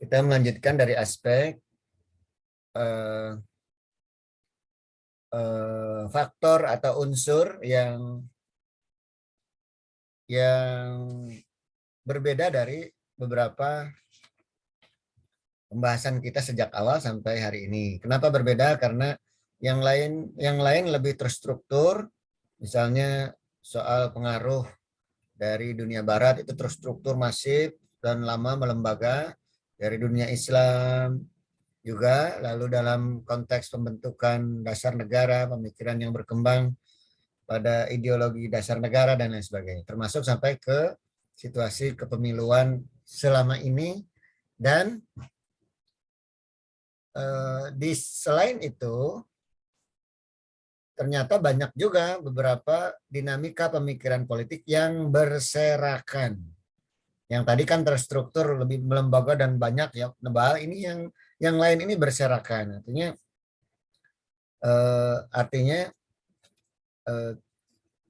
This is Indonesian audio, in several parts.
Kita melanjutkan dari aspek faktor atau unsur yang berbeda dari beberapa pembahasan kita sejak awal sampai hari ini. Kenapa berbeda? Karena yang lain lebih terstruktur, misalnya soal pengaruh dari dunia barat itu terstruktur masif dan lama melembaga, dari dunia Islam juga, lalu dalam konteks pembentukan dasar negara, pemikiran yang berkembang pada ideologi dasar negara dan lain sebagainya, termasuk sampai ke situasi kepemiluan selama ini. Dan selain itu ternyata banyak juga beberapa dinamika pemikiran politik yang berserakan. Yang tadi kan terstruktur lebih melembaga dan banyak ya, nebal. Ini yang lain ini berserakan. Artinya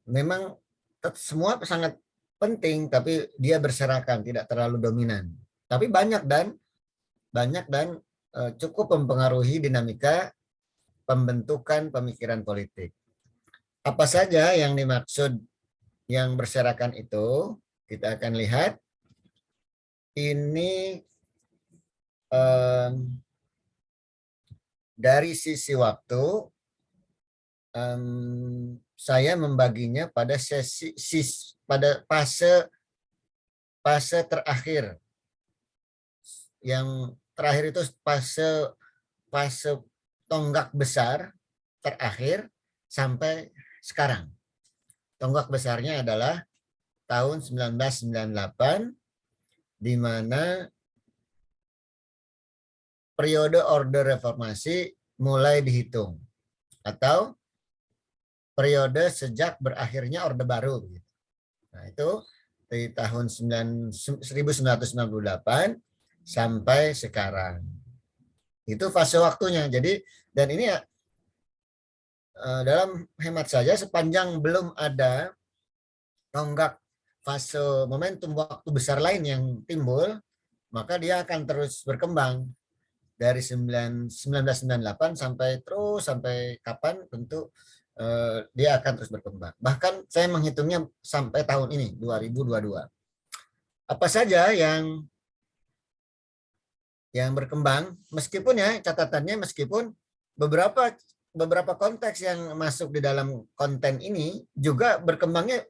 memang semua sangat penting, tapi dia berserakan, tidak terlalu dominan. Tapi banyak dan cukup mempengaruhi dinamika pembentukan pemikiran politik. Apa saja yang dimaksud yang berserakan itu? Kita akan lihat. Ini dari sisi waktu, saya membaginya pada pada fase terakhir. Yang terakhir itu fase tonggak besar terakhir sampai sekarang. Tonggak besarnya adalah tahun 1998, di mana periode Orde Reformasi mulai dihitung, atau periode sejak berakhirnya Orde Baru. Nah, itu dari tahun 1998 sampai sekarang. Itu fase waktunya. Jadi, dan ini ya, dalam hemat saya, sepanjang belum ada tonggak fase momentum waktu besar lain yang timbul, maka dia akan terus berkembang dari 1998 sampai kapan tentu dia akan terus berkembang. Bahkan saya menghitungnya sampai tahun ini 2022. Apa saja yang berkembang, meskipun ya catatannya, meskipun beberapa konteks yang masuk di dalam konten ini juga berkembangnya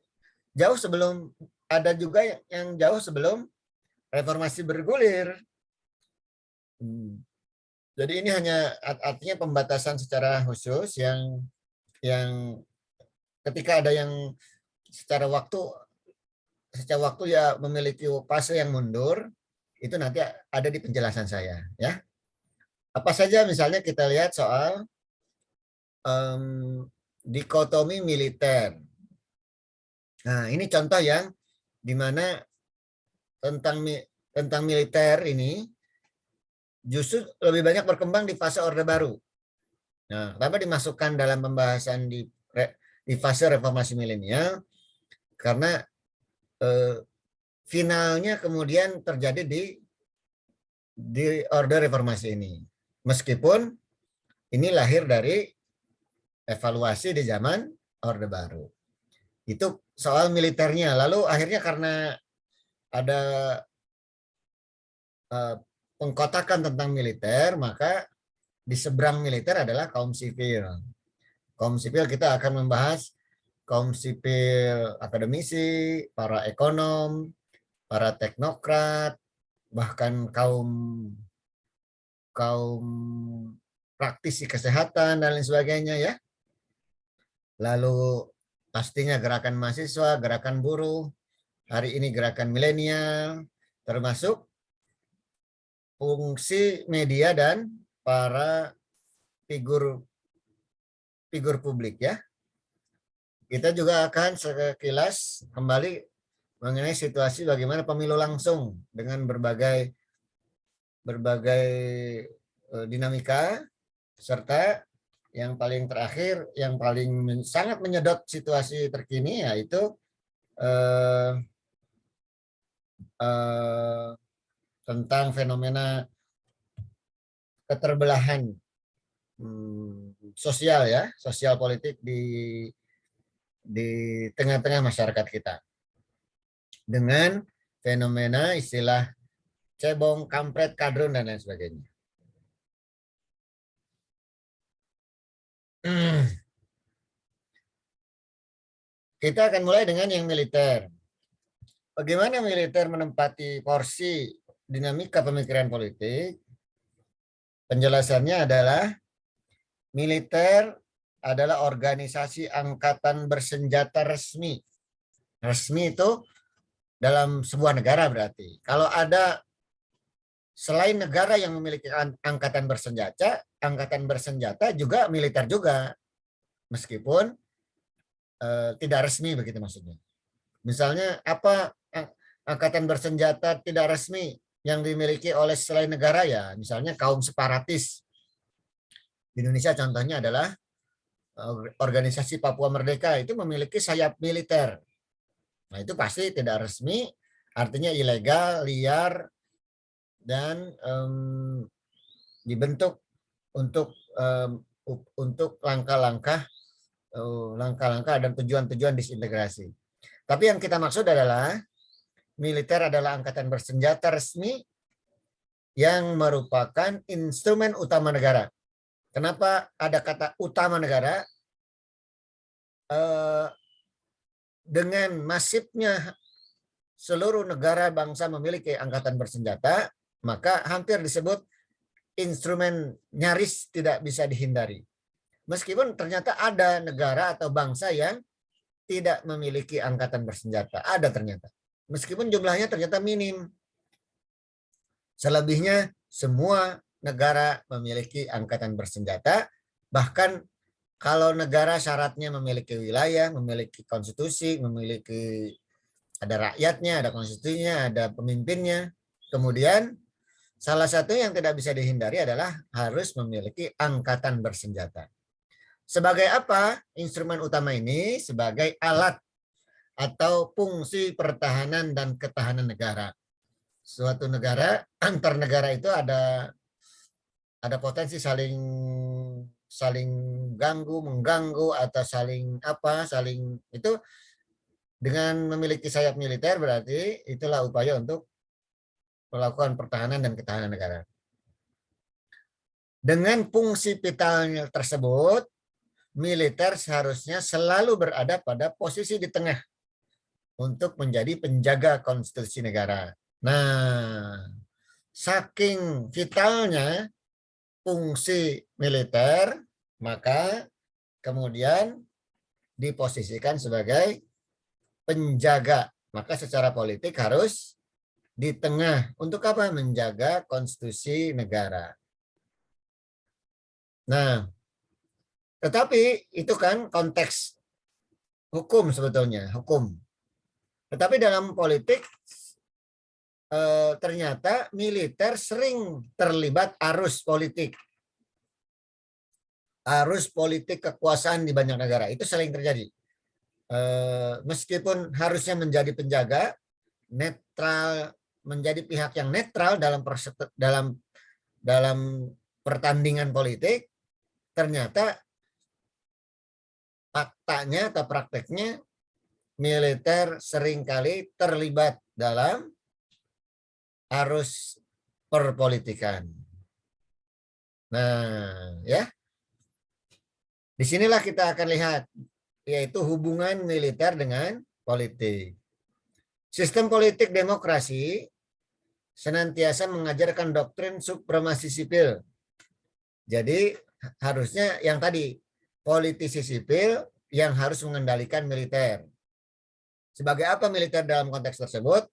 jauh sebelum, ada juga yang jauh sebelum reformasi bergulir. Jadi ini hanya artinya pembatasan secara khusus yang ketika ada yang secara waktu ya memiliki fase yang mundur, itu nanti ada di penjelasan saya ya. Apa saja misalnya kita lihat soal dikotomi militer. Nah, ini contoh yang dimana tentang militer ini justru lebih banyak berkembang di fase Orde Baru. Nah, kenapa dimasukkan dalam pembahasan di fase reformasi milenial? Karena finalnya kemudian terjadi di Orde Reformasi ini. Meskipun ini lahir dari evaluasi di zaman Orde Baru. Itu soal militernya. Lalu akhirnya karena ada pengkotakan tentang militer, maka di seberang militer adalah kaum sipil. Kaum sipil kita akan membahas kaum sipil akademisi, para ekonom, para teknokrat, bahkan kaum praktisi kesehatan dan lain sebagainya ya. Lalu pastinya gerakan mahasiswa, gerakan buruh, hari ini gerakan milenial, termasuk fungsi media dan para figur publik ya. Kita juga akan sekilas kembali mengenai situasi bagaimana pemilu langsung dengan berbagai dinamika, serta yang paling terakhir, yang paling sangat menyedot situasi terkini, yaitu tentang fenomena keterbelahan sosial ya, sosial politik di tengah-tengah masyarakat kita dengan fenomena istilah cebong, kampret, kadrun dan lain sebagainya. Kita akan mulai dengan yang militer. Bagaimana militer menempati porsi dinamika pemikiran politik? Penjelasannya adalah militer adalah organisasi angkatan bersenjata resmi. Resmi itu dalam sebuah negara berarti. Kalau ada selain negara yang memiliki angkatan bersenjata juga militer juga. Meskipun tidak resmi begitu maksudnya. Misalnya apa angkatan bersenjata tidak resmi yang dimiliki oleh selain negara ya, misalnya kaum separatis. Di Indonesia contohnya adalah organisasi Papua Merdeka itu memiliki sayap militer. Nah, itu pasti tidak resmi, artinya ilegal, liar, dan dibentuk untuk langkah-langkah dan tujuan-tujuan disintegrasi. Tapi yang kita maksud adalah militer adalah angkatan bersenjata resmi yang merupakan instrumen utama negara. Kenapa ada kata utama negara? Dengan masifnya seluruh negara bangsa memiliki angkatan bersenjata, maka hampir disebut instrumen nyaris tidak bisa dihindari. Meskipun ternyata ada negara atau bangsa yang tidak memiliki angkatan bersenjata. Ada ternyata. Meskipun jumlahnya ternyata minim. Selebihnya semua negara memiliki angkatan bersenjata. Bahkan kalau negara syaratnya memiliki wilayah, memiliki konstitusi, memiliki ada rakyatnya, ada konstitusinya, ada pemimpinnya. Kemudian salah satu yang tidak bisa dihindari adalah harus memiliki angkatan bersenjata. Sebagai apa instrumen utama ini? Sebagai alat atau fungsi pertahanan dan ketahanan negara. Suatu negara, antar negara itu ada potensi saling ganggu, mengganggu, atau saling itu dengan memiliki sayap militer berarti itulah upaya untuk melakukan pertahanan dan ketahanan negara. Dengan fungsi vital tersebut, militer seharusnya selalu berada pada posisi di tengah untuk menjadi penjaga konstitusi negara. Nah, saking vitalnya fungsi militer, maka kemudian diposisikan sebagai penjaga. Maka secara politik harus di tengah. Untuk apa? Menjaga konstitusi negara. Nah, tetapi itu kan konteks hukum sebetulnya, hukum. Tetapi dalam politik ternyata militer sering terlibat arus politik kekuasaan di banyak negara. Itu sering terjadi. Meskipun harusnya menjadi penjaga, netral, menjadi pihak yang netral dalam pertandingan politik, ternyata faktanya atau prakteknya militer seringkali terlibat dalam arus perpolitikan. Nah, ya. Disinilah kita akan lihat, yaitu hubungan militer dengan politik. Sistem politik demokrasi senantiasa mengajarkan doktrin supremasi sipil. Jadi harusnya yang tadi, politisi sipil yang harus mengendalikan militer. Sebagai apa militer dalam konteks tersebut?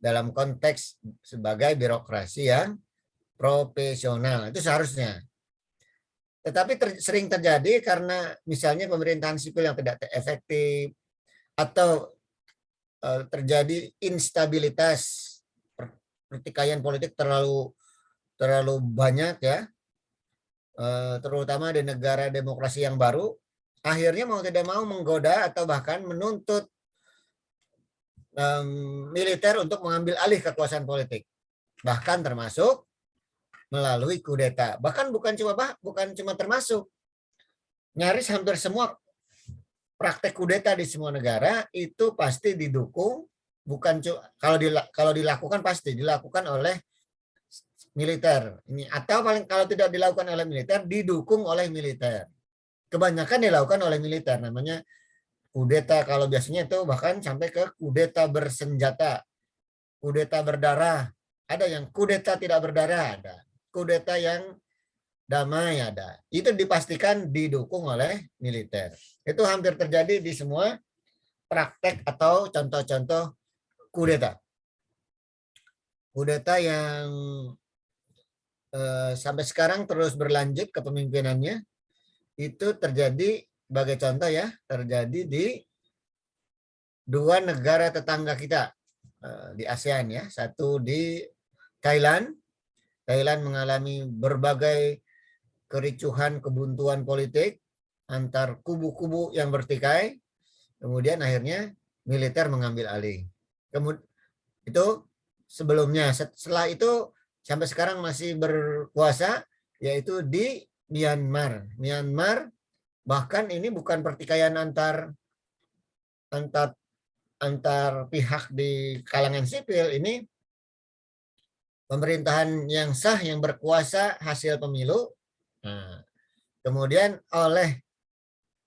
Dalam konteks sebagai birokrasi yang profesional. Itu seharusnya. Tetapi sering terjadi karena misalnya pemerintahan sipil yang tidak efektif atau terjadi instabilitas, pertikaian politik terlalu banyak ya, terutama di negara demokrasi yang baru, akhirnya mau tidak mau menggoda atau bahkan menuntut militer untuk mengambil alih kekuasaan politik. Bahkan termasuk melalui kudeta. Bahkan bukan cuma termasuk, nyaris hampir semua praktek kudeta di semua negara itu pasti didukung, bukan kalau dilakukan pasti dilakukan oleh militer. Ini atau paling kalau tidak dilakukan oleh militer didukung oleh militer. Kebanyakan dilakukan oleh militer, namanya kudeta. Kalau biasanya itu bahkan sampai ke kudeta bersenjata, kudeta berdarah. Ada yang kudeta tidak berdarah, ada. Kudeta yang damai ada. Itu dipastikan didukung oleh militer. Itu hampir terjadi di semua praktek atau contoh-contoh kudeta. Kudeta yang sampai sekarang terus berlanjut kepemimpinannya itu terjadi sebagai contoh ya, terjadi di dua negara tetangga kita di ASEAN ya. Satu di Thailand. Thailand mengalami berbagai kericuhan, kebuntuan politik antar kubu-kubu yang bertikai. Kemudian akhirnya militer mengambil alih. Kemudian itu sebelumnya, setelah itu sampai sekarang masih berkuasa, yaitu di Myanmar. Myanmar bahkan ini bukan pertikaian antar pihak di kalangan sipil, ini pemerintahan yang sah yang berkuasa hasil pemilu. Nah, kemudian oleh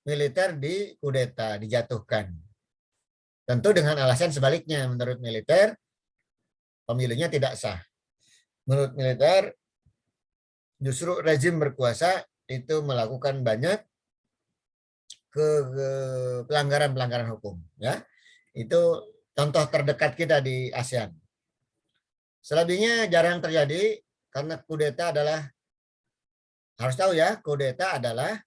militer dikudeta, dijatuhkan. Tentu dengan alasan sebaliknya, menurut militer pemilunya tidak sah. Menurut militer justru rezim berkuasa itu melakukan banyak pelanggaran-pelanggaran hukum ya. Itu contoh terdekat kita di ASEAN. Selebihnya jarang terjadi karena kudeta adalah, harus tahu ya, kudeta adalah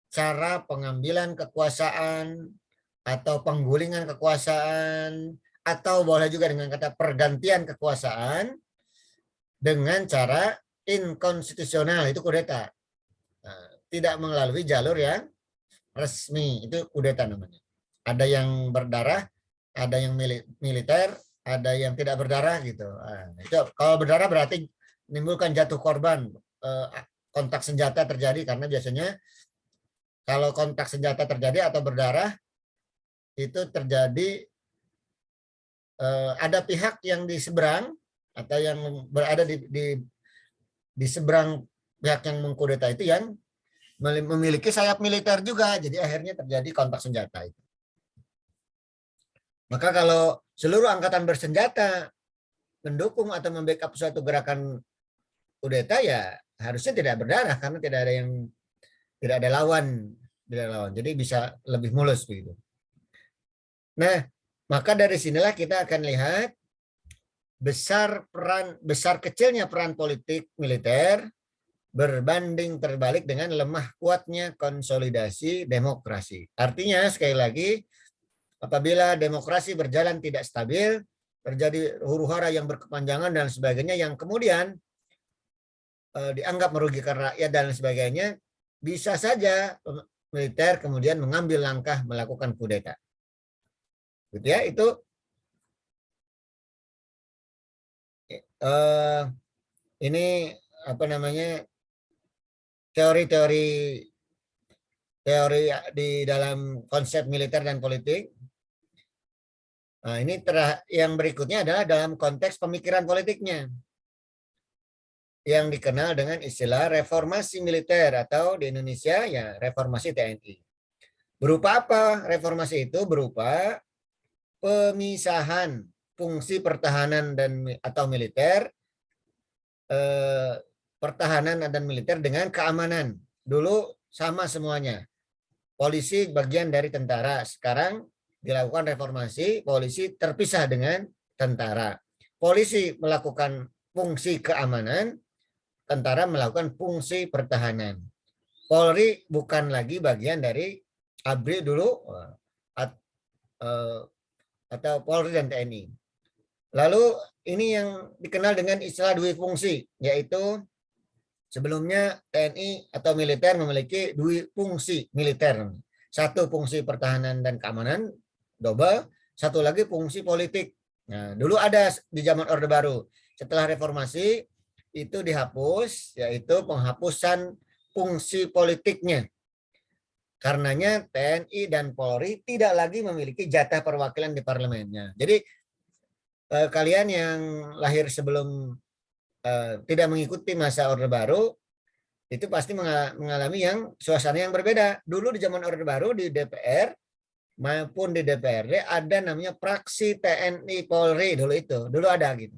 cara pengambilan kekuasaan atau penggulingan kekuasaan, atau boleh juga dengan kata pergantian kekuasaan dengan cara inkonstitusional, itu kudeta. Nah, tidak melalui jalur yang resmi, itu kudeta namanya. Ada yang berdarah, ada yang militer, ada yang tidak berdarah gitu. Nah, itu kalau berdarah berarti menimbulkan jatuh korban, kontak senjata terjadi, karena biasanya kalau kontak senjata terjadi atau berdarah itu terjadi ada pihak yang di seberang atau yang berada di seberang pihak yang mengkudeta itu yang memiliki sayap militer juga, jadi akhirnya terjadi kontak senjata itu. Maka kalau seluruh angkatan bersenjata mendukung atau membackup suatu gerakan kudeta, ya harusnya tidak berdarah karena tidak ada lawan, jadi bisa lebih mulus begitu. Nah, maka dari sinilah kita akan lihat besar kecilnya peran politik militer berbanding terbalik dengan lemah kuatnya konsolidasi demokrasi. Artinya sekali lagi, apabila demokrasi berjalan tidak stabil, terjadi huru-hara yang berkepanjangan dan sebagainya yang kemudian dianggap merugikan rakyat dan sebagainya, bisa saja militer kemudian mengambil langkah melakukan kudeta. Gitu ya, itu ini apa namanya, teori di dalam konsep militer dan politik. Nah, ini yang berikutnya adalah dalam konteks pemikiran politiknya yang dikenal dengan istilah reformasi militer, atau di Indonesia ya reformasi TNI. Berupa apa reformasi itu? Berupa pemisahan fungsi pertahanan atau militer, pertahanan dan militer dengan keamanan. Dulu sama semuanya. Polisi bagian dari tentara. Sekarang dilakukan reformasi, polisi terpisah dengan tentara. Polisi melakukan fungsi keamanan, tentara melakukan fungsi pertahanan. Polri bukan lagi bagian dari ABRI dulu, atau Polri dan TNI. Lalu ini yang dikenal dengan istilah dui fungsi, yaitu sebelumnya TNI atau militer memiliki dui fungsi militer. Satu fungsi pertahanan dan keamanan, double. Satu lagi fungsi politik. Nah, dulu ada di zaman Orde Baru. Setelah reformasi, itu dihapus, yaitu penghapusan fungsi politiknya. Karenanya TNI dan Polri tidak lagi memiliki jatah perwakilan di parlemennya. Jadi kalian yang lahir sebelum tidak mengikuti masa Orde Baru itu pasti mengalami yang suasana yang berbeda. Dulu di zaman Orde Baru di DPR maupun di DPRD ada namanya praksi TNI Polri dulu ada gitu.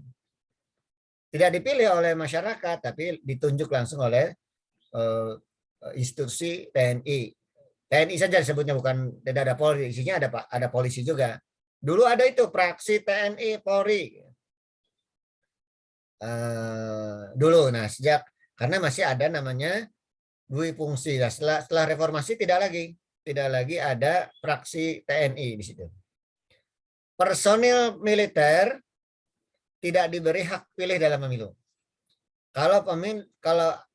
Tidak dipilih oleh masyarakat tapi ditunjuk langsung oleh institusi TNI. TNI saja disebutnya, bukan tidak ada Polri, isinya ada polisi juga. Dulu ada itu praksi TNI Polri. Dulu, nah sejak karena masih ada namanya dui fungsi. Nah, setelah reformasi tidak lagi ada praksi TNI di situ. Personil militer tidak diberi hak pilih dalam pemilu. Kalau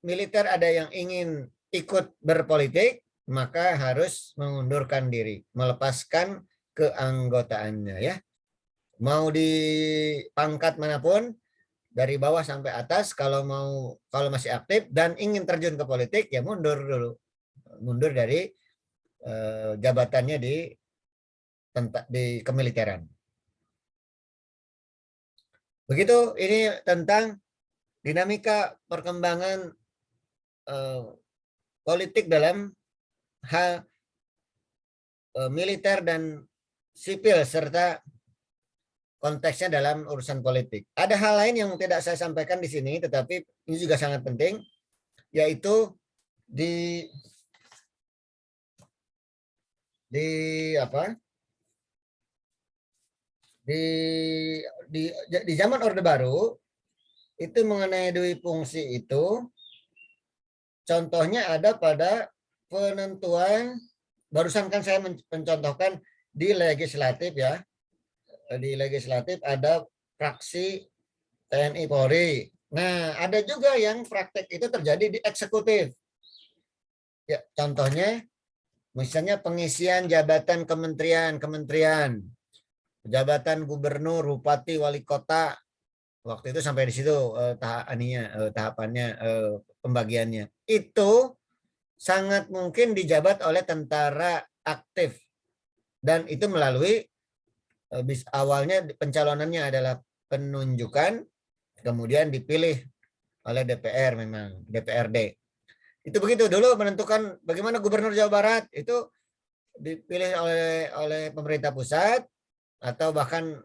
militer ada yang ingin ikut berpolitik, maka harus mengundurkan diri, melepaskan keanggotaannya ya. Mau di pangkat manapun, dari bawah sampai atas, kalau masih aktif dan ingin terjun ke politik ya mundur dulu. Mundur dari jabatannya di kemiliteran. Begitu, ini tentang dinamika perkembangan politik dalam hal militer dan sipil serta konteksnya dalam urusan politik. Ada hal lain yang tidak saya sampaikan di sini, tetapi ini juga sangat penting, yaitu di zaman Orde Baru itu mengenai dui fungsi itu, contohnya ada pada penentuan, barusan kan saya mencontohkan di legislatif ya. Di legislatif ada fraksi TNI Polri. Nah, ada juga yang praktek itu terjadi di eksekutif. Ya, contohnya misalnya pengisian jabatan kementerian, jabatan gubernur, bupati, wali kota. Waktu itu sampai di situ tahapannya, pembagiannya. Itu sangat mungkin dijabat oleh tentara aktif. Dan itu melalui awalnya pencalonannya adalah penunjukan, kemudian dipilih oleh DPR, memang DPRD. Itu begitu dulu menentukan bagaimana gubernur Jawa Barat itu dipilih oleh pemerintah pusat atau bahkan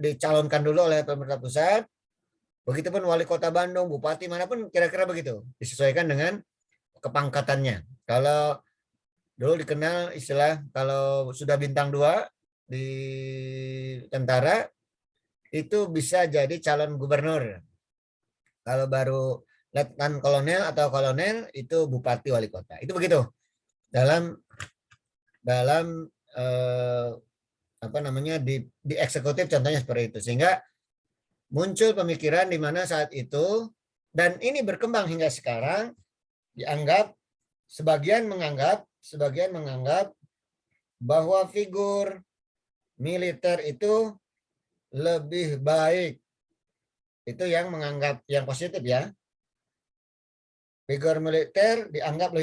dicalonkan dulu oleh pemerintah pusat. Begitupun wali kota Bandung, bupati manapun kira-kira begitu, disesuaikan dengan kepangkatannya. Kalau dulu dikenal istilah kalau sudah bintang 2 di tentara itu bisa jadi calon gubernur. Kalau baru letnan kolonel atau kolonel itu bupati wali kota. Itu begitu. Dalam di eksekutif contohnya seperti itu. Sehingga muncul pemikiran di mana saat itu, dan ini berkembang hingga sekarang, sebagian menganggap bahwa figur militer itu lebih baik. Itu yang menganggap yang positif ya. Figur militer dianggap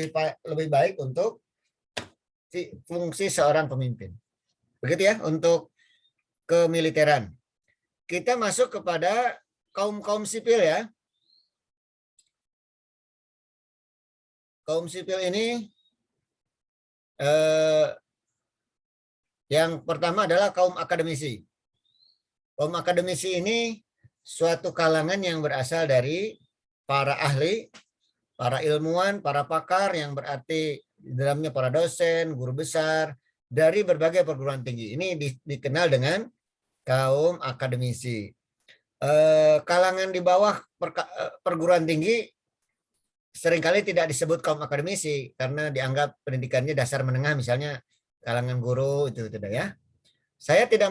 lebih baik untuk fungsi seorang pemimpin. Begitu ya untuk kemiliteran. Kita masuk kepada kaum sipil ya. Kaum sipil ini yang pertama adalah kaum akademisi. Kaum akademisi ini suatu kalangan yang berasal dari para ahli, para ilmuwan, para pakar, yang berarti di dalamnya para dosen, guru besar dari berbagai perguruan tinggi. Ini dikenal dengan kaum akademisi. Kalangan di bawah perguruan tinggi seringkali tidak disebut kaum akademisi karena dianggap pendidikannya dasar menengah, misalnya kalangan guru itu tidak ya. Saya tidak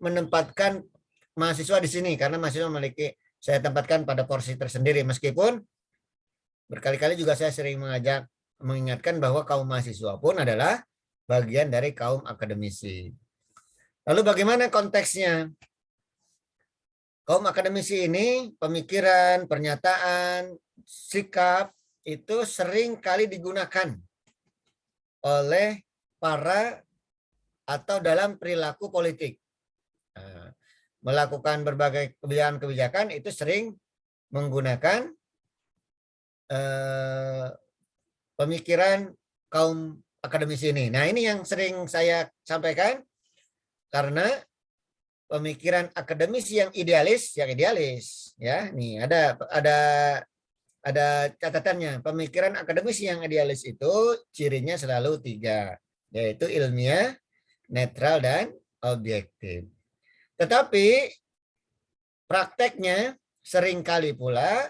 menempatkan mahasiswa di sini karena mahasiswa saya tempatkan pada porsi tersendiri, meskipun berkali-kali juga saya sering mengingatkan bahwa kaum mahasiswa pun adalah bagian dari kaum akademisi. Lalu bagaimana konteksnya? Kaum akademisi ini pemikiran, pernyataan, sikap itu sering kali digunakan oleh para atau dalam perilaku politik. Nah, melakukan berbagai kebijakan-kebijakan itu sering menggunakan pemikiran kaum akademisi ini. Nah, ini yang sering saya sampaikan karena pemikiran akademisi yang idealis ya. Nih ada catatannya. Pemikiran akademisi yang idealis itu cirinya selalu 3, yaitu ilmiah, netral, dan objektif. Tetapi prakteknya seringkali pula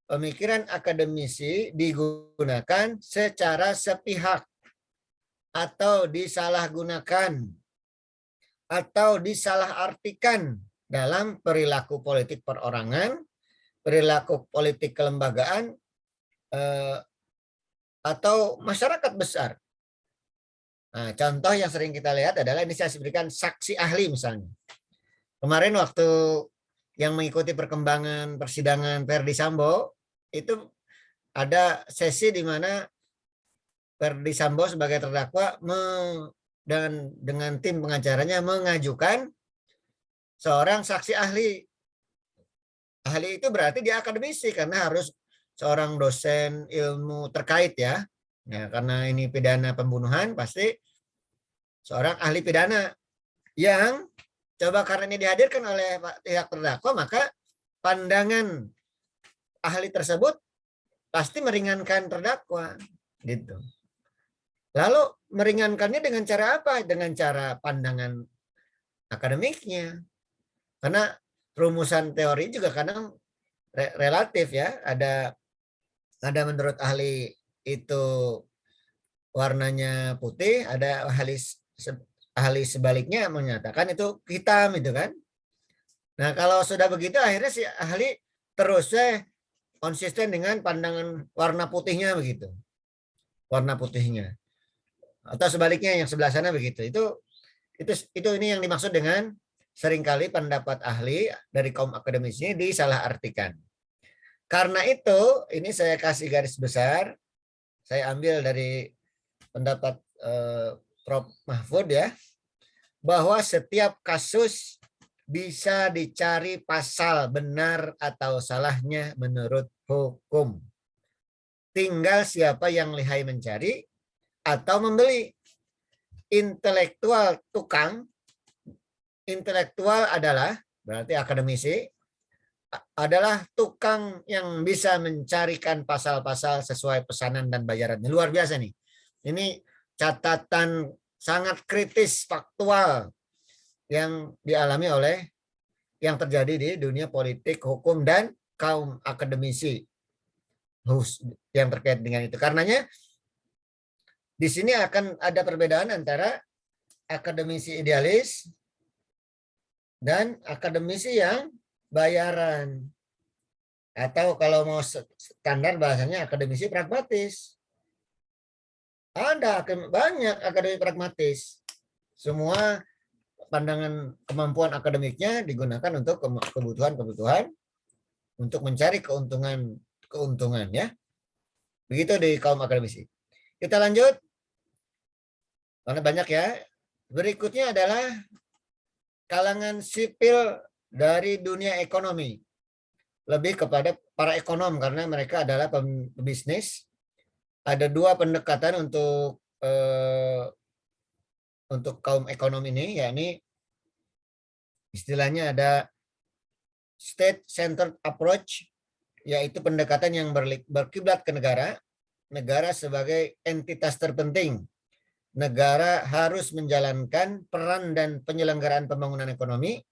pemikiran akademisi digunakan secara sepihak atau disalahgunakan atau disalahartikan dalam perilaku politik perorangan, perilaku politik kelembagaan, atau masyarakat besar. Nah, contoh yang sering kita lihat adalah ini saya berikan saksi ahli misalnya. Kemarin waktu yang mengikuti perkembangan persidangan Verdi Sambo, itu ada sesi di mana Verdi Sambo sebagai terdakwa dan dengan tim pengacaranya mengajukan seorang saksi ahli. Ahli itu berarti dia akademisi karena harus seorang dosen ilmu terkait ya. Ya, karena ini pidana pembunuhan pasti seorang ahli pidana yang coba karena ini dihadirkan oleh pihak terdakwa, maka pandangan ahli tersebut pasti meringankan terdakwa gitu. Lalu meringankannya dengan cara apa? Dengan cara pandangan akademiknya. Karena rumusan teori juga kadang relatif ya. Ada menurut ahli itu warnanya putih, ada ahli sebaliknya menyatakan itu hitam itu kan. Nah, kalau sudah begitu akhirnya si ahli terusnya konsisten dengan pandangan warna putihnya begitu. Warna putihnya. Atau sebaliknya yang sebelah sana begitu. Itu ini yang dimaksud dengan seringkali pendapat ahli dari kaum akademis ini disalahartikan. Karena itu, ini saya kasih garis besar, saya ambil dari pendapat Prof. Mahfud ya, bahwa setiap kasus bisa dicari pasal benar atau salahnya menurut hukum. Tinggal siapa yang lihai mencari atau membeli. Intelektual tukang, intelektual adalah berarti akademisi, adalah tukang yang bisa mencarikan pasal-pasal sesuai pesanan dan bayarannya. Luar biasa nih. Ini catatan sangat kritis, faktual yang dialami oleh yang terjadi di dunia politik, hukum, dan kaum akademisi yang terkait dengan itu. Karenanya di sini akan ada perbedaan antara akademisi idealis dan akademisi yang bayaran. Atau kalau mau standar bahasanya akademisi pragmatis. Ada banyak akademisi pragmatis. Semua pandangan kemampuan akademiknya digunakan untuk kebutuhan-kebutuhan untuk mencari keuntungan ya. Begitu di kaum akademisi. Kita lanjut. Karena banyak ya. Berikutnya adalah kalangan sipil dari dunia ekonomi. Lebih kepada para ekonom karena mereka adalah pebisnis. Ada 2 pendekatan untuk kaum ekonom ini, yakni istilahnya ada state-centered approach, yaitu pendekatan yang berkiblat ke negara sebagai entitas terpenting. Negara harus menjalankan peran dan penyelenggaraan pembangunan ekonomi.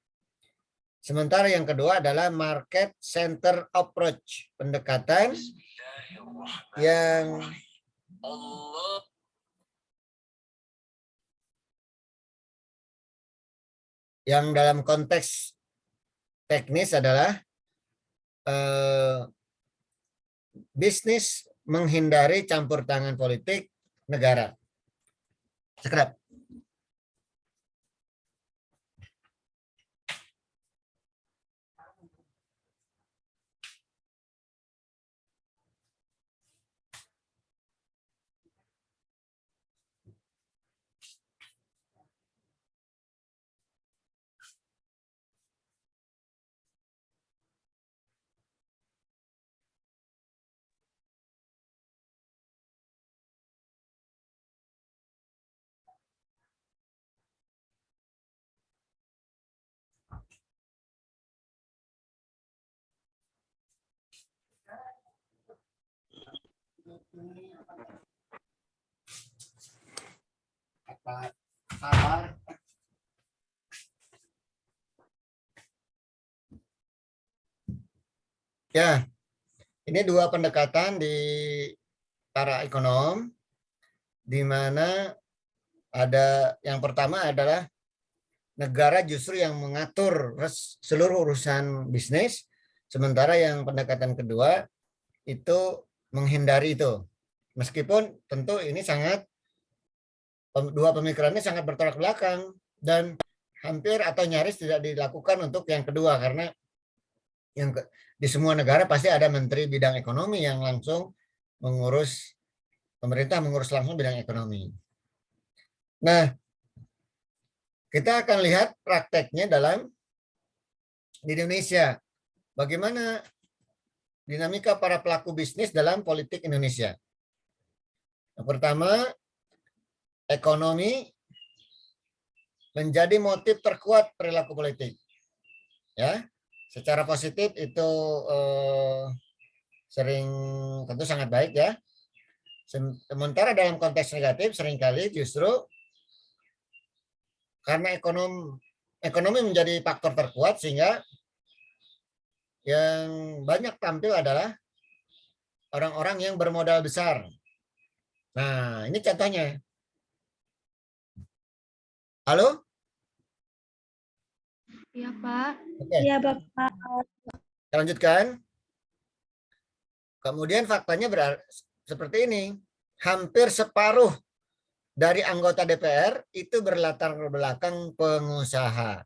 Sementara yang kedua adalah market center approach, pendekatan yang dalam konteks teknis adalah bisnis menghindari campur tangan politik negara. Sekedap. Apa kabar? Ya, ini dua pendekatan di para ekonom, di mana ada yang pertama adalah negara justru yang mengatur seluruh urusan bisnis, sementara yang pendekatan kedua itu menghindari itu. Meskipun tentu ini dua pemikirannya sangat bertolak belakang dan hampir atau nyaris tidak dilakukan untuk yang kedua, karena di semua negara pasti ada menteri bidang ekonomi yang langsung mengurus, pemerintah mengurus langsung bidang ekonomi. Nah, kita akan lihat prakteknya di Indonesia. Bagaimana dinamika para pelaku bisnis dalam politik Indonesia. Yang pertama, ekonomi menjadi motif terkuat perilaku politik. Ya, secara positif itu sering tentu sangat baik ya. Sementara dalam konteks negatif seringkali justru karena ekonomi menjadi faktor terkuat sehingga yang banyak tampil adalah orang-orang yang bermodal besar. Nah, ini contohnya. Halo? Iya, Pak. Oke. Iya, Bapak. Kita lanjutkan. Kemudian faktanya seperti ini. Hampir separuh dari anggota DPR itu berlatar belakang pengusaha.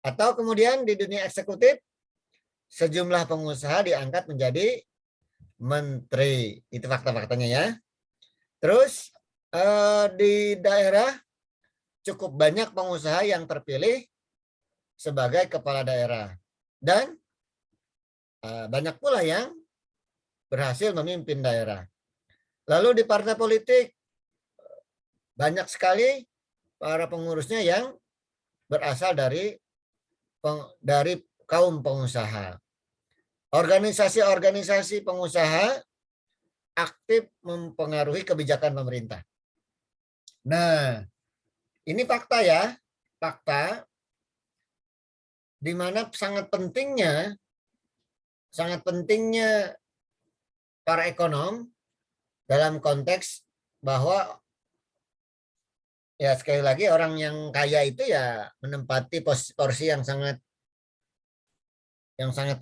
Atau kemudian di dunia eksekutif, sejumlah pengusaha diangkat menjadi menteri. Itu fakta-faktanya ya. Terus di daerah cukup banyak pengusaha yang terpilih sebagai kepala daerah. Dan banyak pula yang berhasil memimpin daerah. Lalu di partai politik, banyak sekali para pengurusnya yang berasal dari kaum pengusaha. Organisasi-organisasi pengusaha aktif mempengaruhi kebijakan pemerintah. Nah, ini fakta ya, fakta di mana sangat pentingnya para ekonom dalam konteks bahwa ya sekali lagi orang yang kaya itu ya menempati porsi yang sangat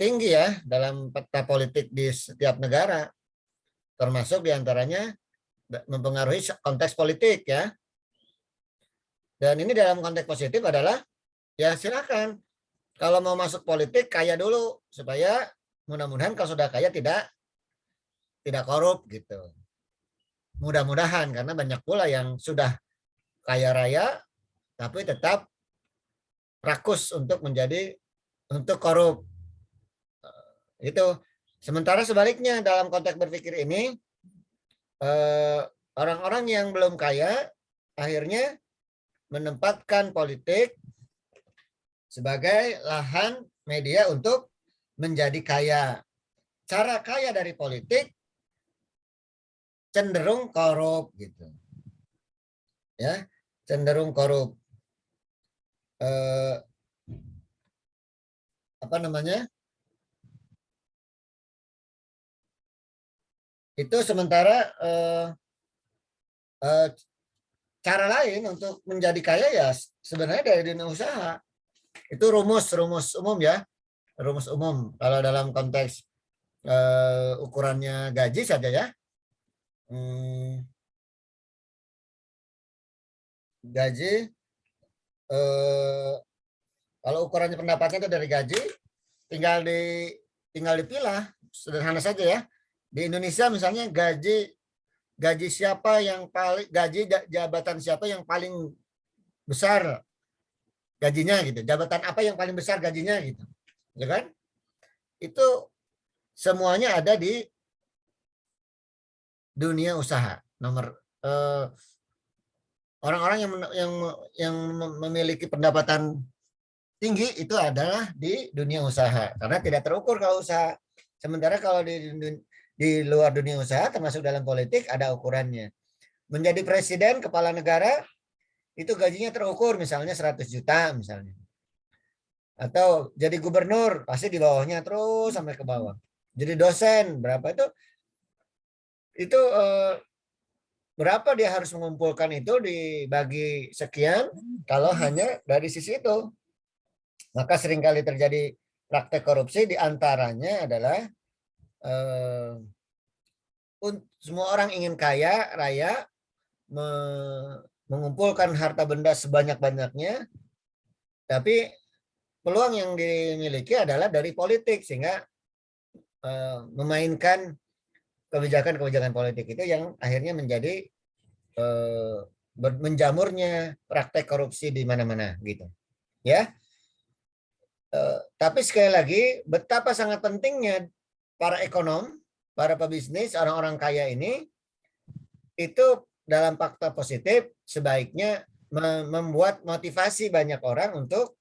tinggi ya dalam peta politik di setiap negara, termasuk diantaranya mempengaruhi konteks politik ya. Dan ini dalam konteks positif adalah ya silakan kalau mau masuk politik kaya dulu supaya mudah-mudahan kalau sudah kaya tidak korup gitu. Mudah-mudahan, karena banyak pula yang sudah kaya raya tapi tetap rakus untuk korup. Itu. Sementara sebaliknya dalam konteks berpikir ini orang-orang yang belum kaya akhirnya menempatkan politik sebagai lahan media untuk menjadi kaya. Cara kaya dari politik cenderung korup gitu. Ya, cenderung korup. Apa namanya? Itu sementara cara lain untuk menjadi kaya ya sebenarnya dari dunia usaha. Itu rumus umum ya. Rumus umum kalau dalam konteks ukurannya gaji saja ya. Gaji kalau ukurannya pendapatnya itu dari gaji, tinggal dipilah, sederhana saja ya. Di Indonesia misalnya gaji siapa yang paling, gaji jabatan siapa yang paling besar gajinya gitu, jabatan apa yang paling besar gajinya gitu, ya kan? Itu semuanya ada di dunia usaha. Orang-orang yang memiliki pendapatan tinggi itu adalah di dunia usaha karena tidak terukur kalau usaha. Sementara kalau di luar dunia usaha termasuk dalam politik ada ukurannya. Menjadi presiden, kepala negara, itu gajinya terukur misalnya 100 juta misalnya. Atau jadi gubernur, pasti di bawahnya terus sampai ke bawah. Jadi dosen, berapa itu berapa dia harus mengumpulkan itu dibagi sekian kalau hanya dari sisi itu. Maka seringkali terjadi praktek korupsi, diantaranya adalah eh, semua orang ingin kaya raya, mengumpulkan harta benda sebanyak-banyaknya, tapi peluang yang dimiliki adalah dari politik, sehingga memainkan kebijakan-kebijakan politik itu yang akhirnya menjadi menjamurnya praktek korupsi di mana-mana gitu ya. Tapi sekali lagi, betapa sangat pentingnya para ekonom, para pebisnis, orang-orang kaya ini itu dalam fakta positif sebaiknya membuat motivasi banyak orang untuk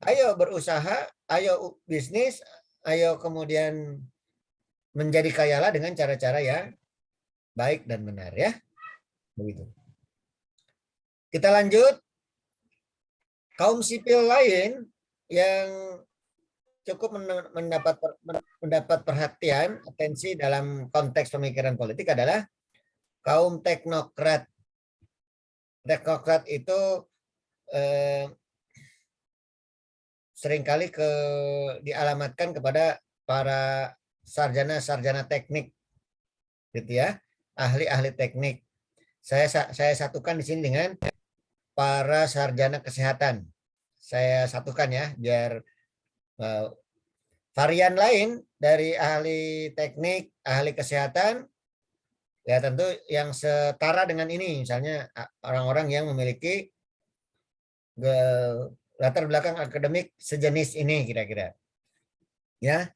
ayo berusaha, ayo bisnis, ayo kemudian menjadi kayalah dengan cara-cara yang baik dan benar ya. Begitu. Kita lanjut. Kaum sipil lain yang cukup mendapat perhatian, atensi dalam konteks pemikiran politik adalah kaum teknokrat. Teknokrat itu seringkali dialamatkan kepada para sarjana-sarjana teknik, gitu ya, ahli-ahli teknik. Saya satukan di sini dengan para sarjana kesehatan. Saya satukan ya, biar varian lain dari ahli teknik, ahli kesehatan, ya tentu yang setara dengan ini, misalnya orang-orang yang memiliki latar belakang akademik sejenis ini kira-kira. Ya,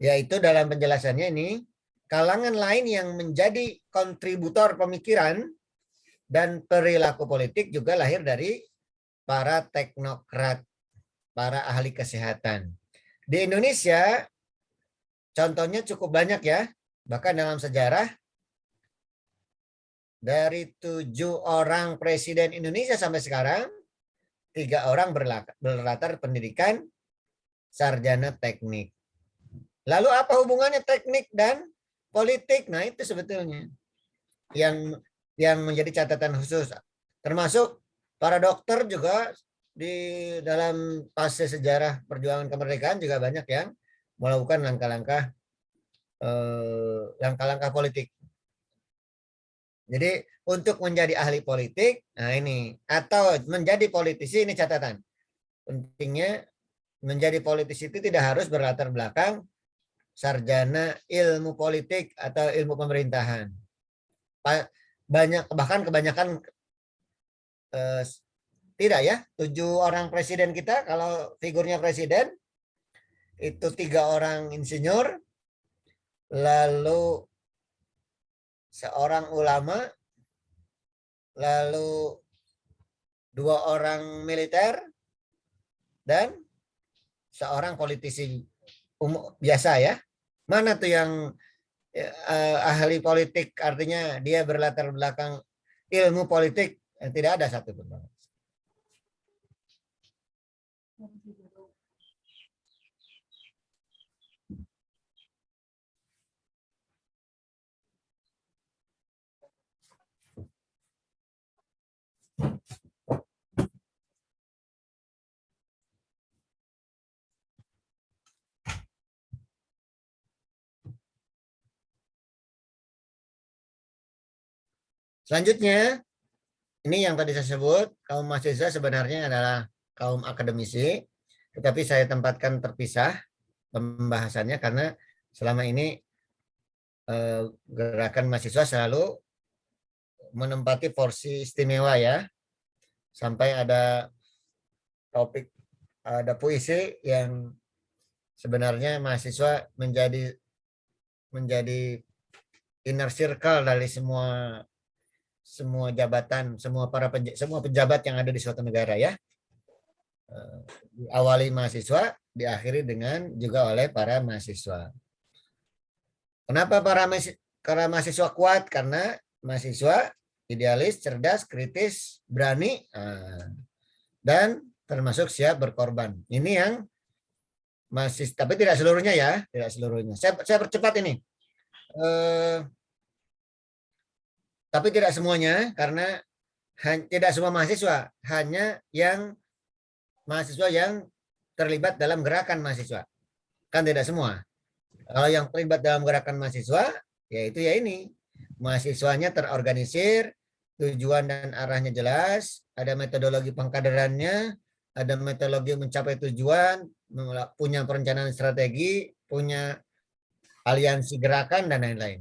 yaitu dalam penjelasannya ini, kalangan lain yang menjadi kontributor pemikiran dan perilaku politik juga lahir dari para teknokrat, para ahli kesehatan. Di Indonesia, contohnya cukup banyak ya. Bahkan dalam sejarah, dari 7 orang presiden Indonesia sampai sekarang, 3 orang berlatar pendidikan sarjana teknik. Lalu apa hubungannya teknik dan politik? Nah itu sebetulnya yang menjadi catatan khusus. Termasuk para dokter juga di dalam fase sejarah perjuangan kemerdekaan juga banyak yang melakukan langkah-langkah politik. Jadi untuk menjadi ahli politik, nah ini, atau menjadi politisi, ini catatan. Pentingnya menjadi politisi itu tidak harus berlatar belakang sarjana ilmu politik atau ilmu pemerintahan. Bahkan kebanyakan tidak ya, 7 orang presiden kita, kalau figurnya presiden, itu 3 orang insinyur, lalu seorang ulama, lalu 2 orang militer, dan seorang politisi biasa ya. Mana tuh yang ahli politik, artinya dia berlatar belakang ilmu politik? Tidak ada satu pun. Selanjutnya, ini yang tadi saya sebut, kaum mahasiswa sebenarnya adalah kaum akademisi, tetapi saya tempatkan terpisah pembahasannya karena selama ini gerakan mahasiswa selalu menempati porsi istimewa ya, sampai ada topik, ada puisi yang sebenarnya mahasiswa menjadi inner circle dari semua jabatan, semua pejabat yang ada di suatu negara ya. Diawali mahasiswa, diakhiri dengan juga oleh para mahasiswa. Kenapa para mahasiswa kuat? Karena mahasiswa idealis, cerdas, kritis, berani, dan termasuk siap berkorban. Ini yang masih, tapi tidak seluruhnya ya, tidak seluruhnya. Saya percepat ini. Tapi tidak semuanya, karena tidak semua mahasiswa, hanya yang mahasiswa yang terlibat dalam gerakan mahasiswa. Kan tidak semua. Kalau yang terlibat dalam gerakan mahasiswa, yaitu ya ini, mahasiswanya terorganisir, tujuan dan arahnya jelas, ada metodologi pengkaderannya, ada metodologi mencapai tujuan, punya perencanaan strategi, punya aliansi gerakan dan lain-lain.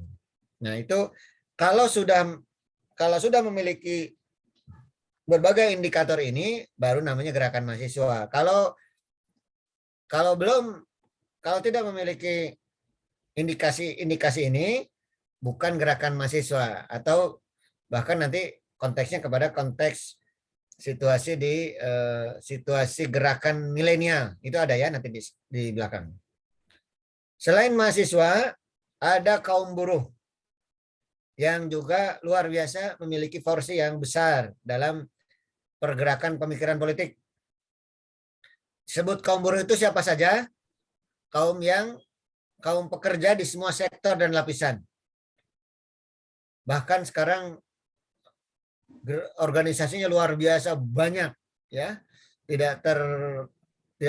Nah, itu kalau sudah memiliki berbagai indikator ini, baru namanya gerakan mahasiswa. Kalau belum, kalau tidak memiliki indikasi ini, bukan gerakan mahasiswa, atau bahkan nanti konteksnya kepada konteks situasi situasi gerakan milenial. Itu ada ya nanti di belakang. Selain mahasiswa, ada kaum buruh yang juga luar biasa memiliki porsi yang besar dalam pergerakan pemikiran politik. Sebut kaum buruh itu siapa saja? Kaum pekerja di semua sektor dan lapisan. Bahkan sekarang organisasinya luar biasa banyak, ya. Tidak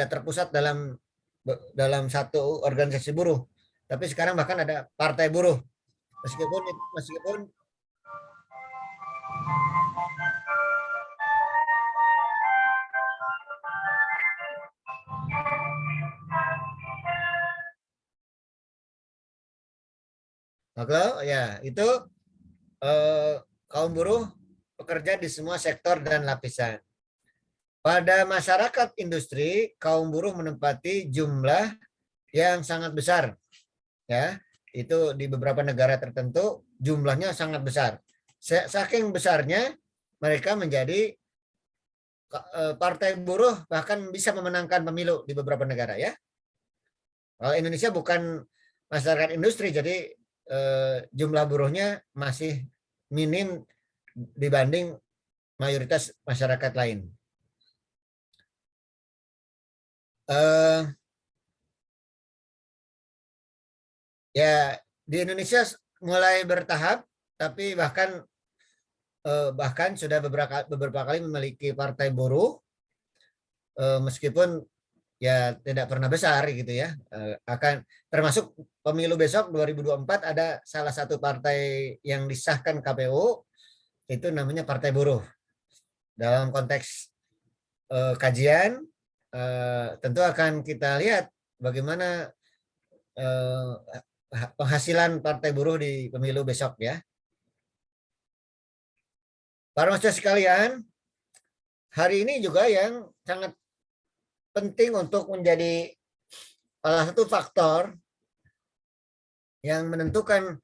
terpusat dalam satu organisasi buruh. Tapi sekarang bahkan ada partai buruh. Meskipun ya itu kaum buruh pekerja di semua sektor dan lapisan. Pada masyarakat industri, kaum buruh menempati jumlah yang sangat besar, ya. Itu di beberapa negara tertentu jumlahnya sangat besar. Saking besarnya mereka menjadi partai buruh, bahkan bisa memenangkan pemilu di beberapa negara, ya. Kalau Indonesia bukan masyarakat industri, jadi jumlah buruhnya masih minim dibanding mayoritas masyarakat lain. Ya, di Indonesia mulai bertahap, tapi bahkan sudah beberapa kali memiliki partai buruh, meskipun ya tidak pernah besar gitu ya. Akan termasuk pemilu besok 2024 ada salah satu partai yang disahkan KPU, itu namanya Partai Buruh. Dalam konteks kajian, tentu akan kita lihat bagaimana penghasilan Partai Buruh di pemilu besok, ya. Para mahasiswa sekalian, hari ini juga yang sangat penting untuk menjadi salah satu faktor yang menentukan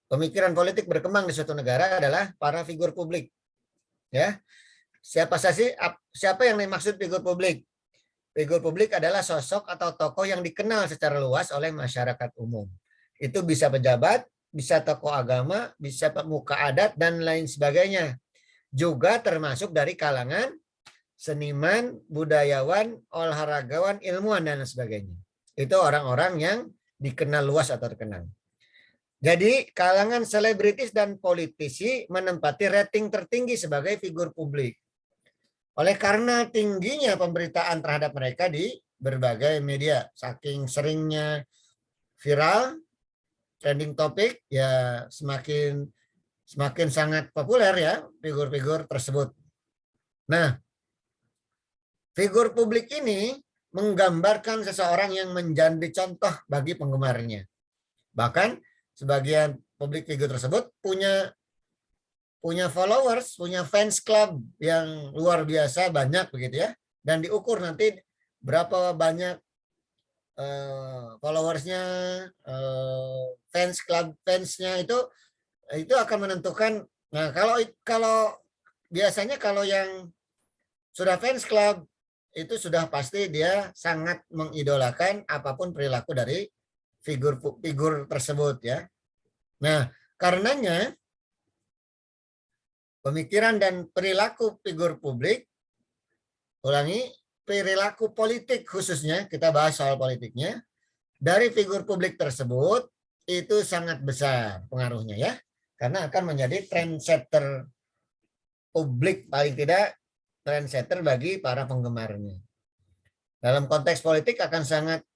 pemikiran politik berkembang di suatu negara adalah para figur publik, ya. Siapa yang dimaksud figur publik? Figur publik adalah sosok atau tokoh yang dikenal secara luas oleh masyarakat umum. Itu bisa pejabat, bisa tokoh agama, bisa pemuka adat, dan lain sebagainya. Juga termasuk dari kalangan seniman, budayawan, olahragawan, ilmuwan, dan sebagainya. Itu orang-orang yang dikenal luas atau terkenal. Jadi kalangan selebritis dan politisi menempati rating tertinggi sebagai figur publik. Oleh karena tingginya pemberitaan terhadap mereka di berbagai media, saking seringnya viral, trending topik, ya semakin sangat populer ya figur-figur tersebut. Nah, figur publik ini menggambarkan seseorang yang menjadi contoh bagi penggemarnya. Bahkan sebagian publik figur tersebut punya followers, punya fans club yang luar biasa banyak begitu ya. Dan diukur nanti berapa banyak followersnya, fansnya itu akan menentukan. Nah, kalau biasanya kalau yang sudah fans club itu sudah pasti dia sangat mengidolakan apapun perilaku dari figur tersebut ya. Nah, karenanya pemikiran dan perilaku figur publik, ulangi, perilaku politik khususnya, kita bahas soal politiknya, dari figur publik tersebut itu sangat besar pengaruhnya ya. Karena akan menjadi trendsetter publik, paling tidak trendsetter bagi para penggemarnya. Dalam konteks politik akan sangat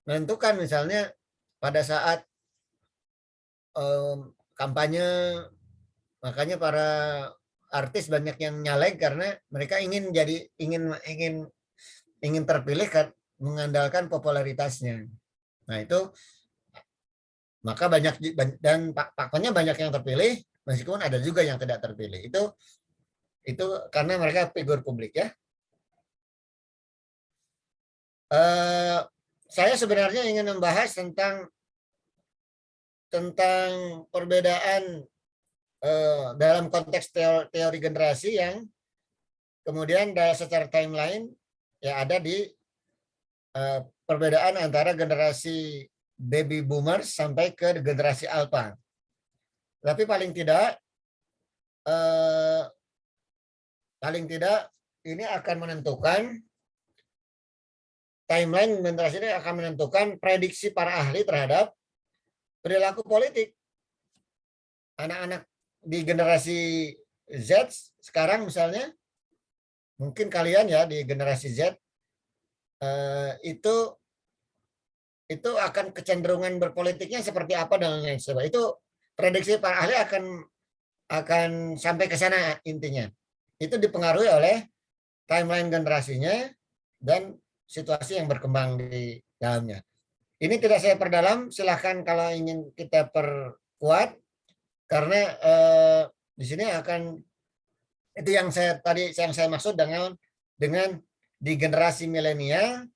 menentukan, misalnya pada saat kampanye, makanya para artis banyak yang nyalek karena mereka ingin terpilih kan, mengandalkan popularitasnya. Nah itu maka banyak, dan faktanya banyak yang terpilih meskipun ada juga yang tidak terpilih. Itu karena mereka figur publik ya. Saya sebenarnya ingin membahas tentang perbedaan dalam konteks teori generasi yang kemudian secara timeline ya ada di perbedaan antara generasi baby boomers sampai ke generasi alpha. Tapi paling tidak ini akan menentukan, timeline generasi ini akan menentukan prediksi para ahli terhadap perilaku politik. Anak-anak di generasi Z sekarang misalnya, mungkin kalian ya di generasi Z itu akan kecenderungan berpolitiknya seperti apa dan lain sebagainya. Itu prediksi para ahli akan sampai ke sana intinya. Itu dipengaruhi oleh timeline generasinya dan situasi yang berkembang di dalamnya. Ini tidak saya perdalam, silahkan kalau ingin kita perkuat, karena di sini akan, itu yang saya maksud dengan di generasi milenial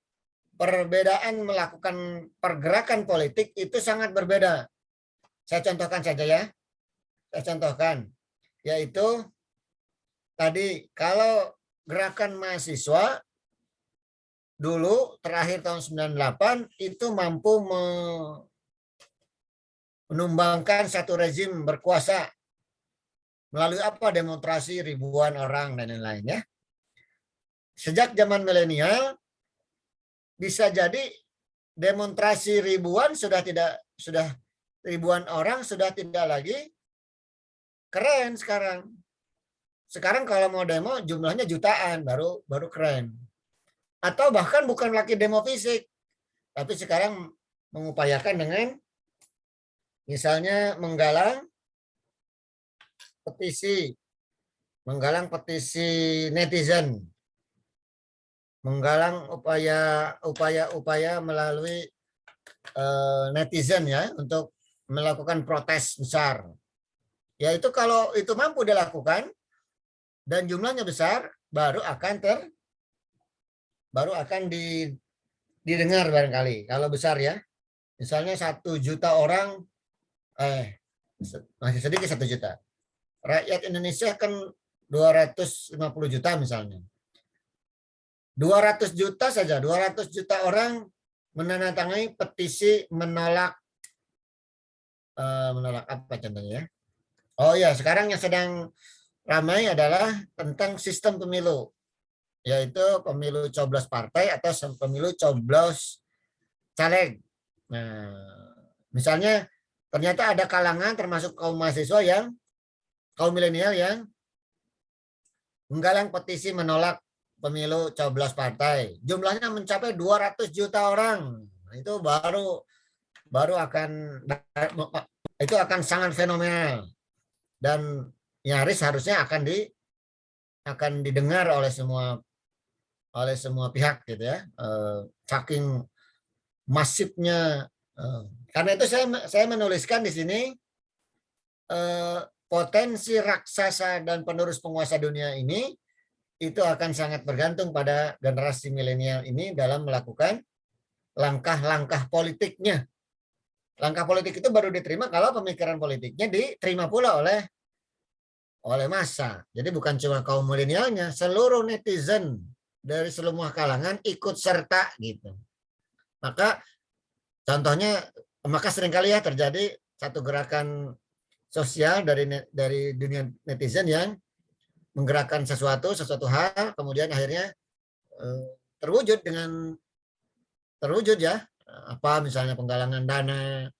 perbedaan melakukan pergerakan politik itu sangat berbeda. Saya contohkan saja ya. Saya contohkan, yaitu tadi kalau gerakan mahasiswa dulu terakhir tahun 98 itu mampu menumbangkan satu rezim berkuasa melalui apa, demonstrasi ribuan orang dan lain-lain ya. Sejak zaman milenial bisa jadi demonstrasi ribuan sudah ribuan orang sudah tidak lagi keren sekarang. Sekarang kalau mau demo jumlahnya jutaan baru keren. Atau bahkan bukan lagi demo fisik, tapi sekarang mengupayakan dengan misalnya menggalang petisi netizen, menggalang upaya melalui netizen ya untuk melakukan protes besar. Ya itu kalau itu mampu dilakukan dan jumlahnya besar, baru akan didengar barangkali kalau besar ya. Misalnya 1 juta orang, masih sedikit 1 juta. Rakyat Indonesia kan 250 juta misalnya. 200 juta saja, 200 juta orang menandatangani petisi menolak apa contohnya ya? Oh ya, sekarang yang sedang ramai adalah tentang sistem pemilu, yaitu pemilu coblos partai atau pemilu coblos caleg. Nah, misalnya ternyata ada kalangan termasuk kaum mahasiswa kaum milenial yang menggalang petisi menolak pemilu coblos partai. Jumlahnya mencapai 200 juta orang. Itu itu akan sangat fenomenal dan nyaris harusnya akan didengar oleh semua pihak gitu ya. Saking masifnya. Karena itu saya menuliskan di sini potensi raksasa dan penerus penguasa dunia ini itu akan sangat bergantung pada generasi milenial ini dalam melakukan langkah-langkah politiknya. Langkah politik itu baru diterima kalau pemikiran politiknya diterima pula oleh massa. Jadi bukan cuma kaum milenialnya, seluruh netizen dari semua kalangan ikut serta gitu. Maka contohnya, maka seringkali ya terjadi satu gerakan sosial dari dunia netizen yang menggerakkan sesuatu hal, kemudian akhirnya eh, terwujud ya, apa misalnya penggalangan dana,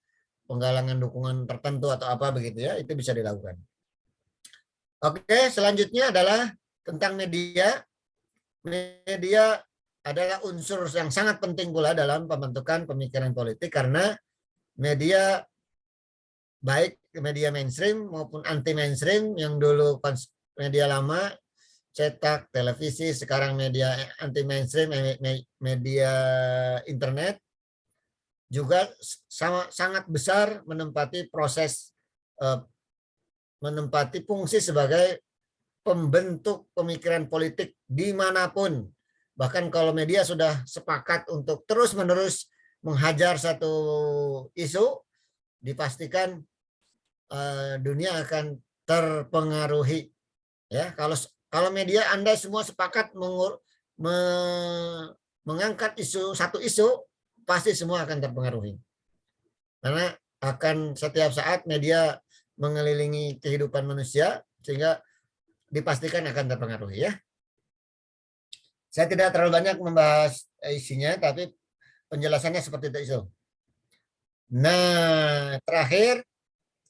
penggalangan dukungan tertentu atau apa begitu ya, itu bisa dilakukan. Oke, selanjutnya adalah tentang media. Media adalah unsur yang sangat penting pula dalam pembentukan pemikiran politik, karena media, baik media mainstream maupun anti mainstream, yang dulu media lama cetak, televisi, sekarang media anti mainstream, media internet, juga sangat besar menempati fungsi sebagai pembentuk pemikiran politik dimanapun. Bahkan kalau media sudah sepakat untuk terus-menerus menghajar satu isu, dipastikan dunia akan terpengaruhi. Ya, kalau media Anda semua sepakat mengangkat satu isu, pasti semua akan terpengaruhi. Karena akan setiap saat media mengelilingi kehidupan manusia, sehingga dipastikan akan terpengaruhi ya. Saya tidak terlalu banyak membahas isinya, tapi penjelasannya seperti itu. Nah, terakhir,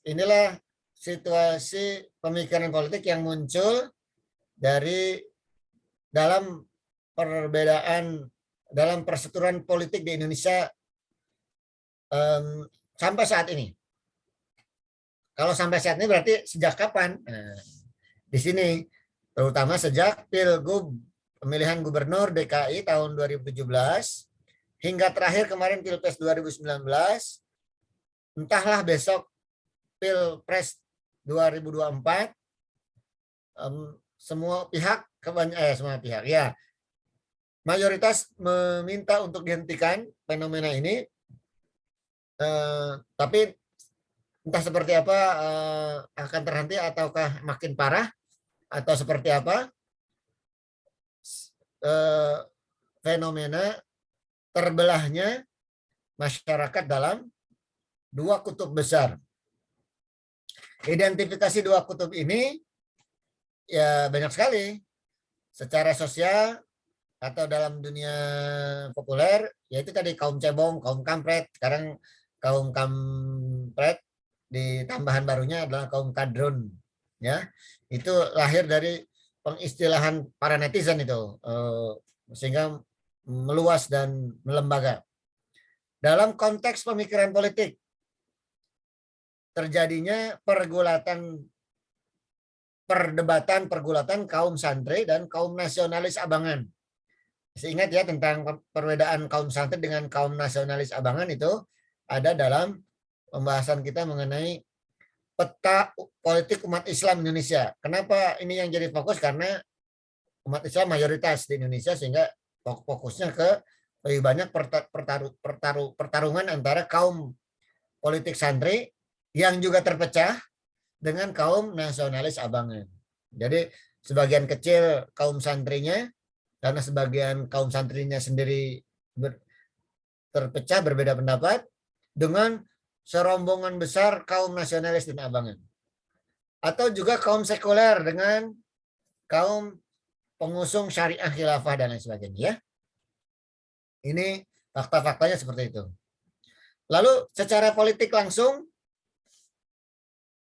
inilah situasi pemikiran politik yang muncul dari dalam perbedaan dalam persetujuan politik di Indonesia sampai saat ini. Kalau sampai saat ini berarti sejak kapan? Nah, di sini terutama sejak Pilgub pemilihan gubernur DKI tahun 2017 hingga terakhir kemarin Pilpres 2019, entahlah besok Pilpres 2024, semua pihak ya, mayoritas meminta untuk dihentikan fenomena ini, tapi entah seperti apa, akan terhenti ataukah makin parah atau seperti apa, fenomena terbelahnya masyarakat dalam dua kutub besar. Identifikasi dua kutub ini ya banyak sekali. Secara sosial atau dalam dunia populer, yaitu tadi kaum cebong, kaum kampret. Sekarang kaum kampret di tambahan barunya adalah kaum kadrun. Ya, itu lahir dari pengistilahan para netizen itu, sehingga meluas dan melembaga. Dalam konteks pemikiran politik, terjadinya pergulatan kaum santri dan kaum nasionalis abangan. Ingat ya, tentang perbedaan kaum santri dengan kaum nasionalis abangan itu ada dalam pembahasan kita mengenai peta politik umat Islam Indonesia. Kenapa ini yang jadi fokus? Karena umat Islam mayoritas di Indonesia, sehingga fokusnya ke lebih banyak pertarungan antara kaum politik santri yang juga terpecah dengan kaum nasionalis abangan. Jadi sebagian kecil kaum santrinya, karena sebagian kaum santrinya sendiri terpecah berbeda pendapat dengan serombongan besar kaum nasionalis dan abangan. Atau juga kaum sekuler dengan kaum pengusung syariah khilafah dan lain sebagainya ya. Ini fakta-faktanya seperti itu. Lalu secara politik langsung,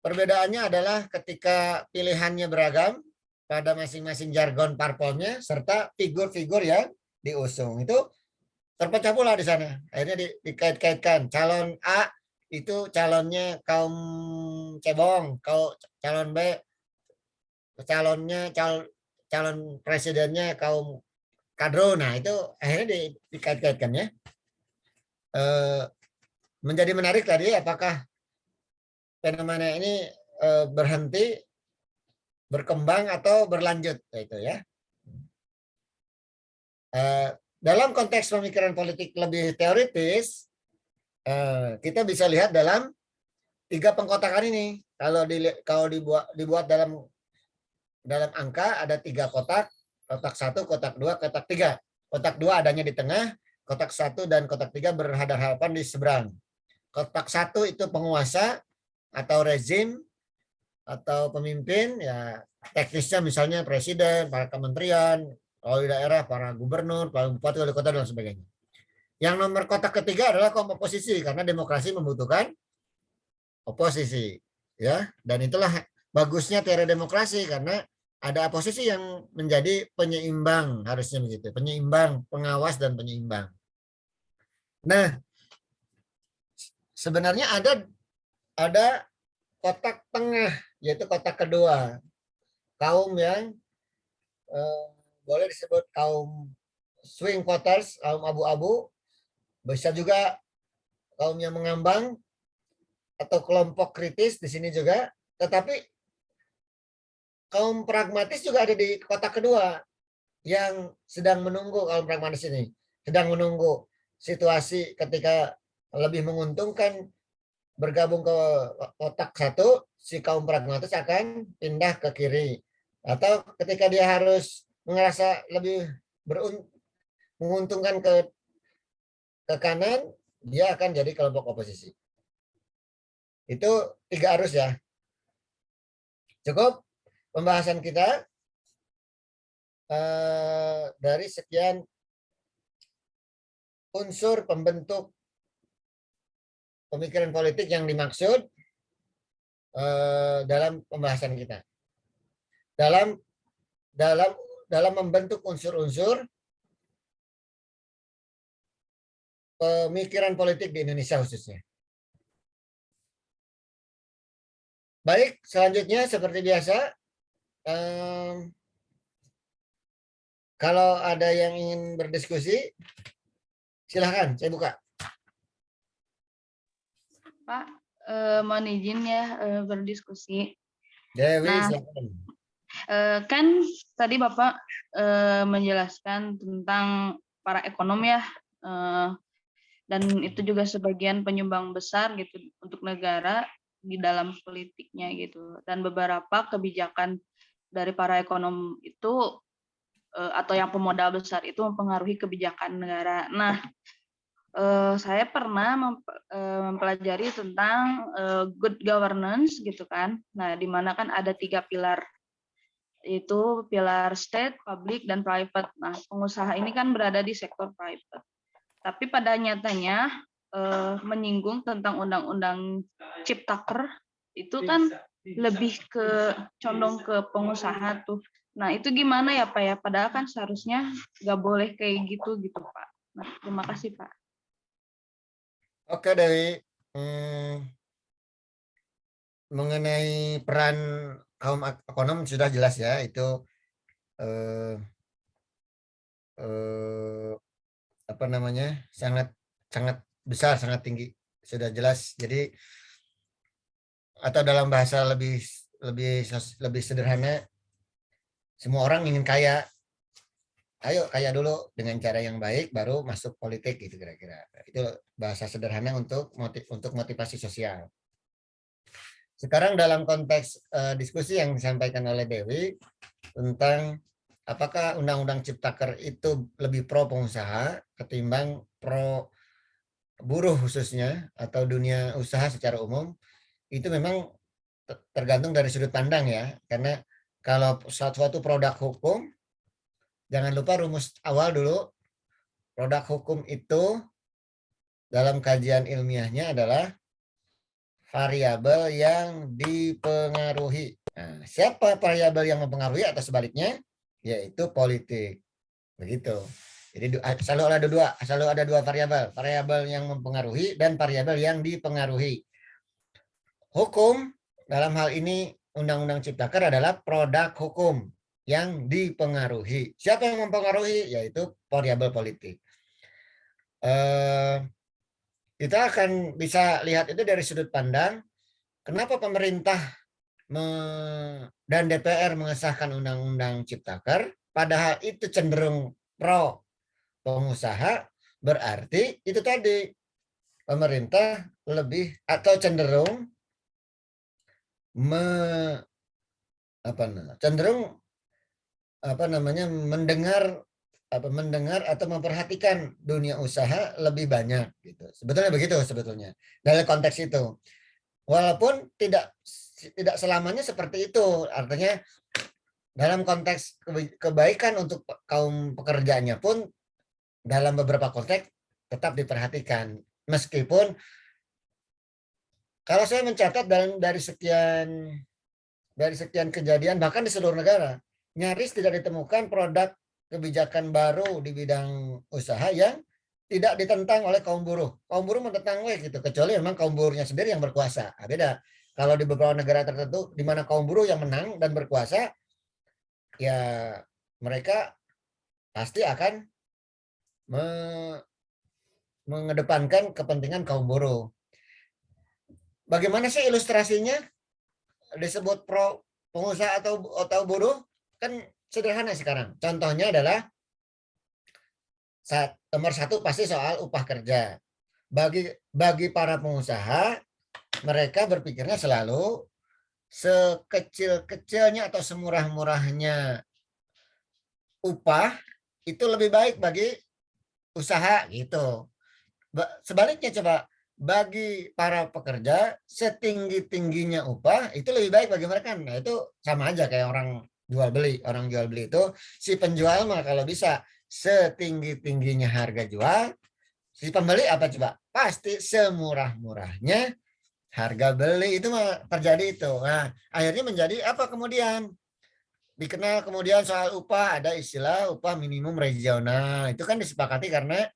perbedaannya adalah ketika pilihannya beragam pada masing-masing jargon parpolnya serta figur-figur yang diusung. Itu terpecah pula di sana. Akhirnya dikait-kaitkan. Calon A itu calonnya kaum cebong, calon B calon presidennya kaum kadro. Nah, itu akhirnya dikait-kaitkan ya. Menjadi menarik tadi, apakah fenomena ini berhenti, berkembang atau berlanjut, itu ya. Dalam konteks pemikiran politik lebih teoritis, kita bisa lihat dalam 3 pengkotakan ini. Kalau dibuat dalam angka ada 3 kotak. Kotak 1, kotak 2, kotak 3. Kotak 2 adanya di tengah, kotak 1 dan kotak 3 berhadapan di seberang. Kotak 1 itu penguasa atau rezim atau pemimpin, ya teknisnya misalnya presiden, para kementerian, kalau di daerah para gubernur, para bupati, wali kota dan sebagainya. Yang nomor kotak ketiga adalah kaum oposisi karena demokrasi membutuhkan oposisi, ya. Dan itulah bagusnya teori demokrasi karena ada oposisi yang menjadi penyeimbang, harusnya begitu, penyeimbang, pengawas dan penyeimbang. Nah, sebenarnya ada kotak tengah, yaitu kotak kedua, kaum yang boleh disebut kaum swing voters, kaum abu-abu, bisa juga kaum yang mengambang atau kelompok kritis di sini juga, tetapi kaum pragmatis juga ada di kotak kedua yang sedang menunggu. Kaum pragmatis ini sedang menunggu situasi ketika lebih menguntungkan bergabung ke kotak 1, si kaum pragmatis akan pindah ke kiri, atau ketika dia harus merasa lebih menguntungkan ke kanan, dia akan jadi kelompok oposisi. Itu 3 arus ya. Cukup pembahasan kita dari sekian unsur pembentuk pemikiran politik yang dimaksud dalam pembahasan kita. Dalam membentuk unsur-unsur pemikiran politik di Indonesia khususnya. Baik, selanjutnya seperti biasa, kalau ada yang ingin berdiskusi, silahkan, saya buka. Pak, mohon izin ya berdiskusi. Dewi, Nah, silakan. Kan tadi Bapak menjelaskan tentang para ekonom ya, dan itu juga sebagian penyumbang besar gitu untuk negara di dalam politiknya gitu. Dan beberapa kebijakan dari para ekonom itu atau yang pemodal besar itu mempengaruhi kebijakan negara. Nah, saya pernah mempelajari tentang good governance gitu kan. Nah, di mana kan ada 3 pilar, yaitu pilar state, public, dan private. Nah, pengusaha ini kan berada di sektor private. Tapi pada nyatanya menyinggung tentang undang-undang Ciptaker itu kan lebih ke condong ke pengusaha tuh. Nah, itu gimana ya Pak ya? Padahal kan seharusnya nggak boleh kayak gitu Pak. Nah, terima kasih Pak. Oke Dewi, mengenai peran kaum ekonom sudah jelas ya, itu eh, eh, apa namanya, sangat sangat besar, sangat tinggi, sudah jelas. Jadi atau dalam bahasa lebih sederhana, semua orang ingin kaya. Ayo kaya dulu dengan cara yang baik, baru masuk politik gitu kira-kira. Itu bahasa sederhana untuk motivasi sosial. Sekarang dalam konteks diskusi yang disampaikan oleh Dewi tentang apakah Undang-Undang Ciptaker itu lebih pro pengusaha ketimbang pro buruh khususnya atau dunia usaha secara umum, itu memang tergantung dari sudut pandang ya. Karena kalau suatu produk hukum, jangan lupa rumus awal dulu. Produk hukum itu dalam kajian ilmiahnya adalah variabel yang dipengaruhi. Nah, siapa variabel yang mempengaruhi atau sebaliknya? Yaitu politik. Begitu. Jadi selalu ada dua variabel yang mempengaruhi dan variabel yang dipengaruhi. Hukum dalam hal ini Undang-Undang Ciptaker adalah produk hukum yang dipengaruhi. Siapa yang mempengaruhi? Yaitu variabel politik. Kita akan bisa lihat itu dari sudut pandang kenapa pemerintah dan DPR mengesahkan Undang-Undang Ciptaker, padahal itu cenderung pro pengusaha, berarti itu tadi pemerintah lebih atau cenderung cenderung apa namanya mendengar atau memperhatikan dunia usaha lebih banyak gitu. Sebetulnya begitu sebetulnya dalam konteks itu. Walaupun tidak selamanya seperti itu. Artinya dalam konteks kebaikan untuk kaum pekerjanya pun dalam beberapa konteks tetap diperhatikan. Meskipun kalau saya mencatat dari sekian kejadian bahkan di seluruh negara nyaris tidak ditemukan produk kebijakan baru di bidang usaha yang tidak ditentang oleh kaum buruh. Kaum buruh menentang gitu, kecuali memang kaum buruhnya sendiri yang berkuasa. Nah, beda. Kalau di beberapa negara tertentu di mana kaum buruh yang menang dan berkuasa, ya mereka pasti akan mengedepankan kepentingan kaum buruh. Bagaimana sih ilustrasinya disebut pro pengusaha atau buruh? Kan sederhana sekarang. Contohnya adalah nomor satu pasti soal upah kerja. Bagi para pengusaha, mereka berpikirnya selalu sekecil-kecilnya atau semurah-murahnya upah itu lebih baik bagi usaha gitu. Sebaliknya coba bagi para pekerja setinggi-tingginya upah itu lebih baik bagi mereka. Nah itu sama aja kayak orang jual beli. Orang jual beli itu si penjual mah kalau bisa setinggi-tingginya harga jual, si pembeli apa coba? Pasti semurah-murahnya harga beli itu mah terjadi itu. Nah, akhirnya menjadi apa kemudian? Dikenal kemudian soal upah, ada istilah upah minimum regional. Itu kan disepakati karena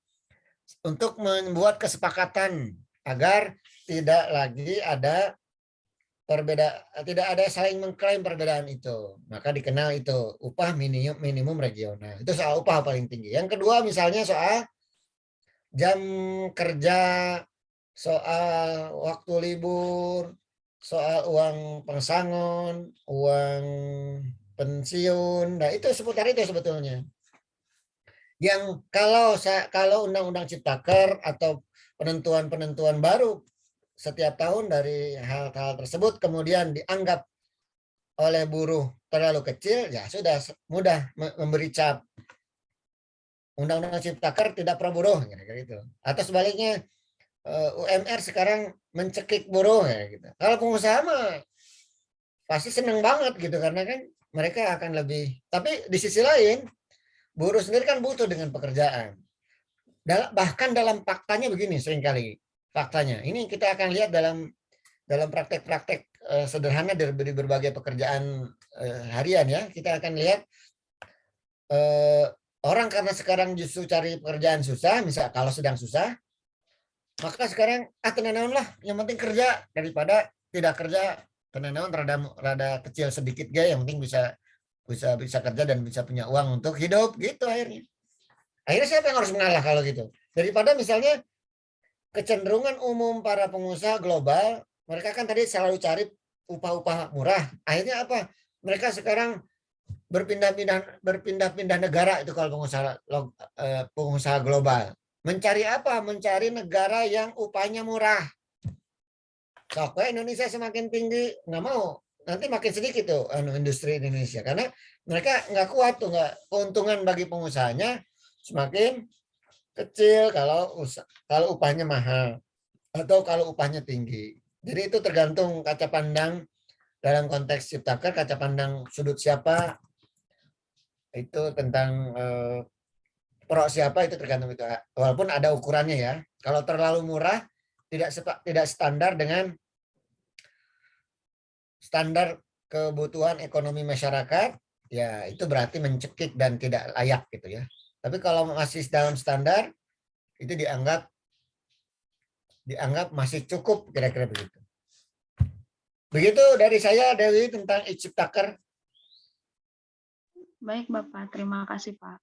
untuk membuat kesepakatan agar tidak lagi ada tidak ada saling mengklaim perbedaan itu. Maka dikenal itu upah minimum regional. Itu soal upah paling tinggi. Yang kedua misalnya soal jam kerja, soal waktu libur, soal uang pesangon, uang pensiun. Nah, itu seputar itu sebetulnya. Yang kalau Undang-Undang Ciptaker atau penentuan-penentuan baru setiap tahun dari hal-hal tersebut kemudian dianggap oleh buruh terlalu kecil, ya sudah mudah memberi cap Undang-Undang Ciptaker tidak pro buruh gitu. Atau sebaliknya UMR sekarang mencekik buruh ya gitu. Kalau pengusaha mah pasti seneng banget gitu karena kan mereka akan lebih. Tapi di sisi lain buruh sendiri kan butuh dengan pekerjaan. Bahkan dalam faktanya begini seringkali faktanya. Ini kita akan lihat dalam praktek-praktek sederhana dari berbagai pekerjaan harian ya. Kita akan lihat orang karena sekarang justru cari pekerjaan susah, misal kalau sedang susah, maka sekarang tenan lah, yang penting kerja daripada tidak kerja. Tenan rada kecil sedikit gaya, yang penting bisa kerja dan bisa punya uang untuk hidup gitu akhirnya. Akhirnya siapa yang harus mengalah kalau gitu? Daripada misalnya kecenderungan umum para pengusaha global, mereka kan tadi selalu cari upah-upah murah. Akhirnya apa? Mereka sekarang berpindah-pindah negara itu kalau pengusaha global. Mencari apa? Mencari negara yang upahnya murah. Soalnya Indonesia semakin tinggi, nggak mau. Nanti makin sedikit tuh industri Indonesia. Karena mereka nggak kuat tuh, nggak keuntungan bagi pengusahanya semakin kecil kalau upahnya mahal atau kalau upahnya tinggi. Jadi itu tergantung kaca pandang dalam konteks Ciptaker, kaca pandang sudut siapa itu tentang pro siapa itu tergantung itu. Walaupun ada ukurannya ya. Kalau terlalu murah tidak standar dengan standar kebutuhan ekonomi masyarakat, ya itu berarti mencekik dan tidak layak gitu ya. Tapi kalau masih dalam standar itu dianggap masih cukup kira-kira begitu. Begitu dari saya Dewi tentang Ciptaker. Baik Bapak, terima kasih Pak.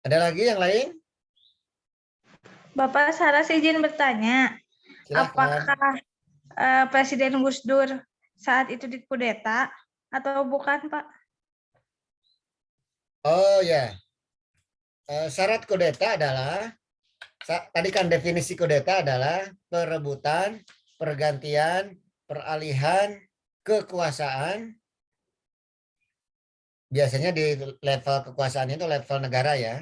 Ada lagi yang lain? Bapak Saras izin bertanya, Silahkan. apakah Presiden Gus Dur saat itu dikudeta atau bukan Pak? Oh ya, syarat kudeta adalah tadi kan definisi kudeta adalah perebutan, pergantian, peralihan kekuasaan biasanya di level kekuasaan itu level negara ya.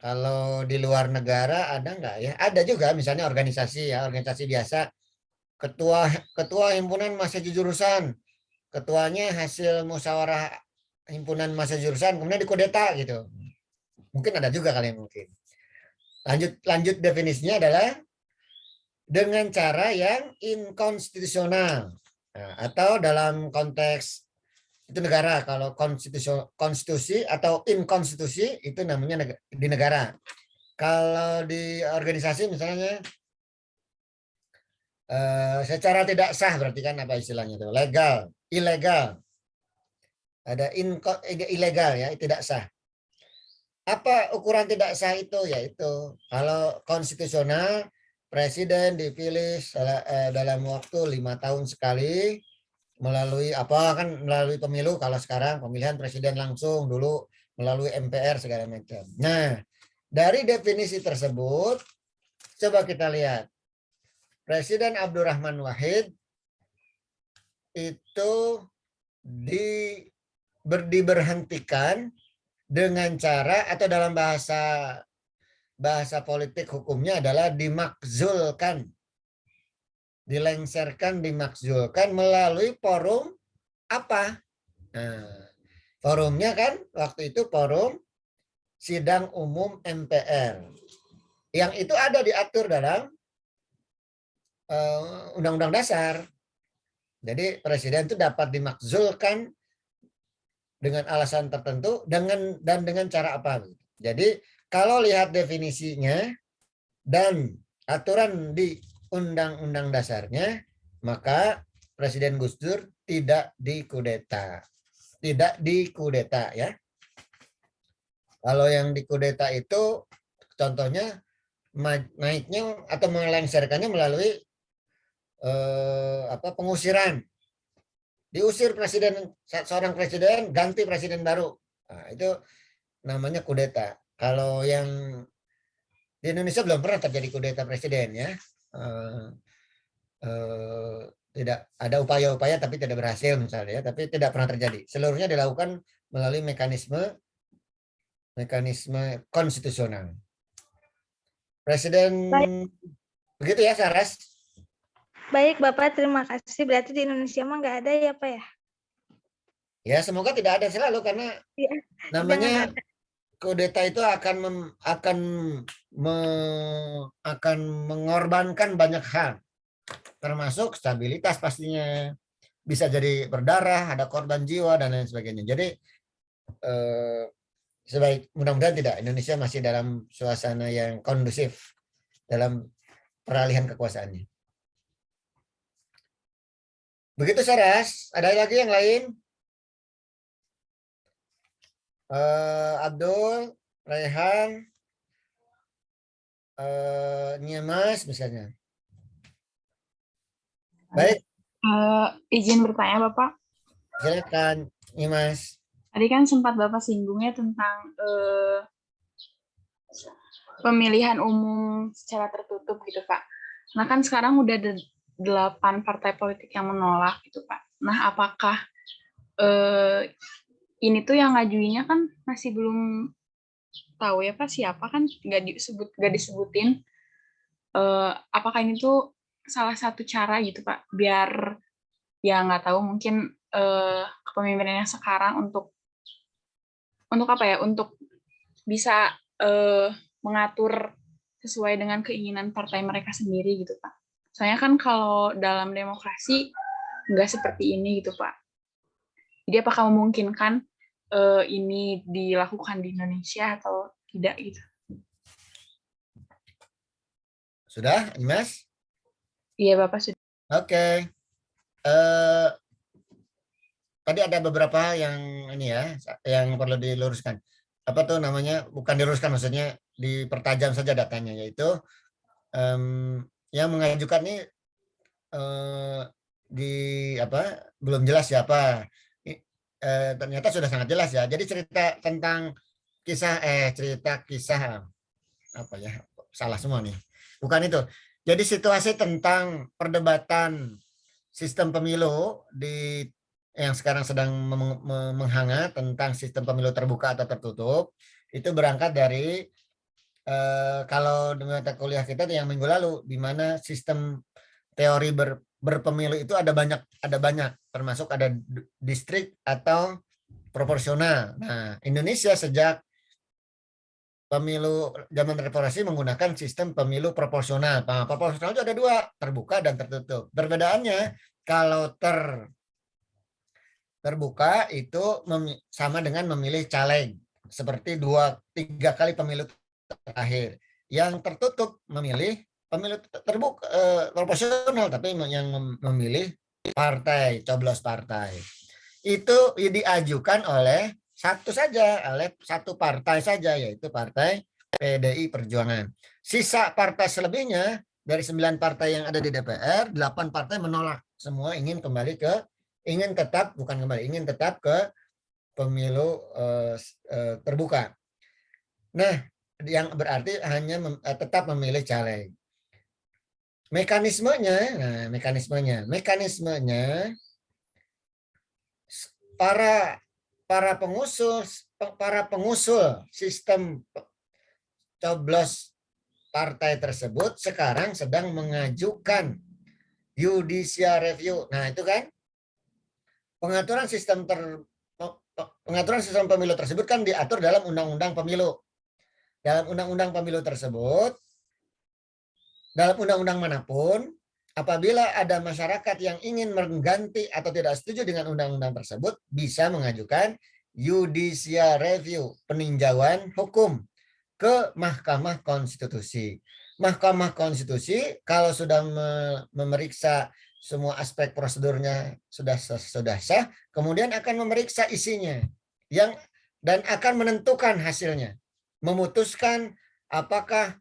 Kalau di luar negara ada nggak ya? Ada juga, misalnya organisasi ya, organisasi biasa. Ketua ketua himpunan mahasiswa jurusan, ketuanya hasil musyawarah himpunan mahasiswa jurusan, kemudian dikudeta gitu. Mungkin ada juga kalian mungkin. Lanjut definisinya adalah dengan cara yang inkonstitusional. Nah, atau dalam konteks itu negara, kalau konstitusi atau inkonstitusi itu namanya di negara. Kalau di organisasi misalnya secara tidak sah, berarti kan apa istilahnya itu? Legal, ilegal. Ada ilegal ya, tidak sah. Apa ukuran tidak sah itu? Yaitu kalau konstitusional presiden dipilih dalam waktu 5 tahun sekali melalui apa, kan melalui pemilu. Kalau sekarang pemilihan presiden langsung, dulu melalui MPR segala macam. Nah, dari definisi tersebut coba kita lihat. Presiden Abdurrahman Wahid itu diberhentikan dengan cara, atau dalam bahasa politik hukumnya adalah dimakzulkan, dilengsarkan, dimakzulkan melalui forum apa? Nah, forumnya kan waktu itu forum sidang umum MPR, yang itu ada diatur dalam Undang-Undang Dasar. Jadi presiden itu dapat dimakzulkan dengan alasan tertentu dengan cara apa? Jadi kalau lihat definisinya dan aturan di Undang-Undang Dasarnya, maka Presiden Gus Dur tidak dikudeta. Tidak dikudeta ya. Kalau yang dikudeta itu contohnya naiknya atau melengsarkannya melalui pengusiran. Diusir seorang presiden, ganti presiden baru. Nah, itu namanya kudeta. Kalau yang di Indonesia belum pernah terjadi kudeta presiden ya. Tidak ada upaya-upaya tapi tidak berhasil misalnya ya, tapi tidak pernah terjadi. Seluruhnya dilakukan melalui mekanisme konstitusional. Presiden begitu ya, Saras? Baik, Bapak, terima kasih. Berarti di Indonesia mah nggak ada ya, Pak ya? Ya, semoga tidak ada selalu, karena Ya, namanya kudeta itu akan mengorbankan banyak hal, termasuk stabilitas pastinya. Bisa jadi berdarah, ada korban jiwa dan lain sebagainya. Jadi mudah-mudahan tidak. Indonesia masih dalam suasana yang kondusif dalam peralihan kekuasaannya. Begitu, Saras. Ada lagi yang lain? Abdul, Rehan, Nyemas misalnya. Baik. Izin bertanya, Bapak. Silakan, Nyemas. Tadi kan sempat Bapak singgungnya tentang pemilihan umum secara tertutup gitu, Pak. Nah, kan sekarang udah ada 8 partai politik yang menolak gitu, Pak. Nah, apakah ini tuh yang ngajuinnya kan masih belum tahu ya Pak siapa, kan nggak disebutin. Apakah ini tuh salah satu cara gitu Pak, biar ya nggak tahu mungkin kepemimpinan yang sekarang untuk apa ya, untuk bisa mengatur sesuai dengan keinginan partai mereka sendiri gitu Pak. Soalnya kan kalau dalam demokrasi nggak seperti ini gitu Pak. Jadi apakah memungkinkan ini dilakukan di Indonesia atau tidak gitu? Sudah, Mas? Iya Bapak sudah. Oke. Tadi ada beberapa yang ini ya, yang perlu diluruskan. Apa tuh namanya? Bukan diluruskan, maksudnya dipertajam saja datanya, yaitu yang mengajukan ini belum jelas siapa. Ternyata sudah sangat jelas ya. Jadi cerita kisah apa ya? Salah semua nih. Bukan itu. Jadi situasi tentang perdebatan sistem pemilu di yang sekarang sedang menghangat tentang sistem pemilu terbuka atau tertutup, itu berangkat dari kalau di mata kuliah kita yang minggu lalu, di mana sistem teori berpemilu itu ada banyak, termasuk ada distrik atau proporsional. Nah, Indonesia sejak pemilu zaman reformasi menggunakan sistem pemilu proporsional. Nah, proporsional itu ada dua, terbuka dan tertutup. Perbedaannya kalau terbuka itu sama dengan memilih caleg, seperti 2-3 kali pemilu terakhir. Yang tertutup memilih pemilu terbuka proporsional, tapi yang memilih partai, coblos partai. Itu diajukan oleh satu partai saja, yaitu Partai PDI Perjuangan. Sisa partai selebihnya dari 9 partai yang ada di DPR, 8 partai menolak. Semua ingin tetap ke pemilu terbuka. Nah, yang berarti hanya tetap memilih caleg. Mekanismenya para pengusul sistem coblos partai tersebut sekarang sedang mengajukan judicial review. Nah, itu kan pengaturan sistem pemilu tersebut kan diatur dalam undang-undang pemilu. Dalam undang-undang pemilu tersebut, dalam undang-undang manapun, apabila ada masyarakat yang ingin mengganti atau tidak setuju dengan undang-undang tersebut, bisa mengajukan judicial review, peninjauan hukum ke Mahkamah Konstitusi. Mahkamah Konstitusi kalau sudah memeriksa semua aspek prosedurnya sudah sah, kemudian akan memeriksa isinya dan akan menentukan hasilnya, memutuskan apakah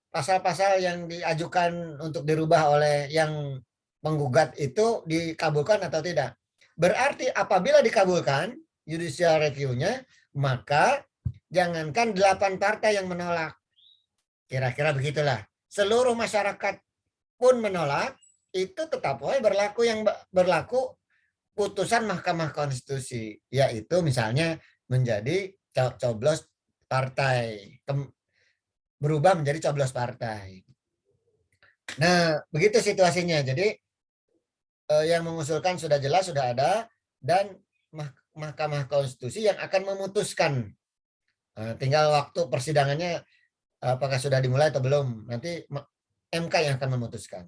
pasal-pasal yang diajukan untuk dirubah oleh yang menggugat itu dikabulkan atau tidak. Berarti apabila dikabulkan judicial review-nya, maka jangankan 8 partai yang menolak. Kira-kira begitulah. Seluruh masyarakat pun menolak, itu tetap berlaku putusan Mahkamah Konstitusi, yaitu misalnya menjadi coblos partai, berubah menjadi coblos partai. Nah, begitu situasinya. Jadi yang mengusulkan sudah jelas, sudah ada, dan Mahkamah Konstitusi yang akan memutuskan. Tinggal waktu persidangannya apakah sudah dimulai atau belum. Nanti MK yang akan memutuskan.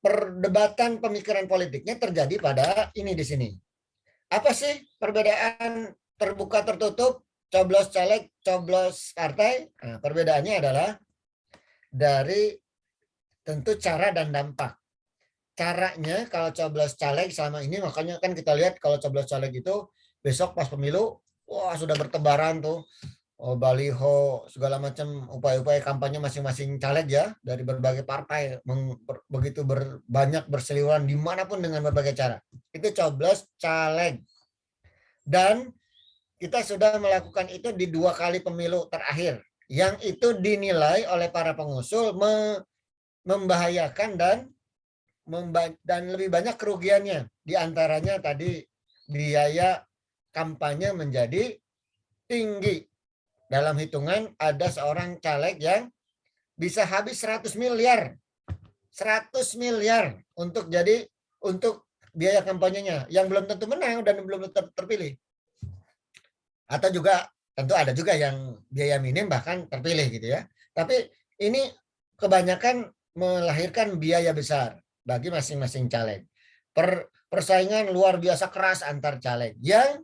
Perdebatan pemikiran politiknya terjadi pada ini di sini. Apa sih perbedaan terbuka tertutup, coblos caleg, coblos partai? Nah, perbedaannya adalah dari tentu cara dan dampak. Caranya kalau coblos caleg selama ini, makanya kan kita lihat kalau coblos caleg itu besok pas pemilu, wah sudah bertebaran tuh baliho segala macam upaya-upaya kampanye masing-masing caleg ya dari berbagai partai begitu banyak berseliweran dimanapun dengan berbagai cara. Itu coblos caleg. Dan kita sudah melakukan itu di 2 kali pemilu terakhir, yang itu dinilai oleh para pengusul membahayakan dan lebih banyak kerugiannya. Di antaranya tadi biaya kampanye menjadi tinggi. Dalam hitungan ada seorang caleg yang bisa habis 100 miliar untuk biaya kampanyenya yang belum tentu menang dan belum terpilih. Atau juga tentu ada juga yang biaya minim bahkan terpilih gitu ya. Tapi ini kebanyakan melahirkan biaya besar bagi masing-masing caleg. Persaingan luar biasa keras antar caleg yang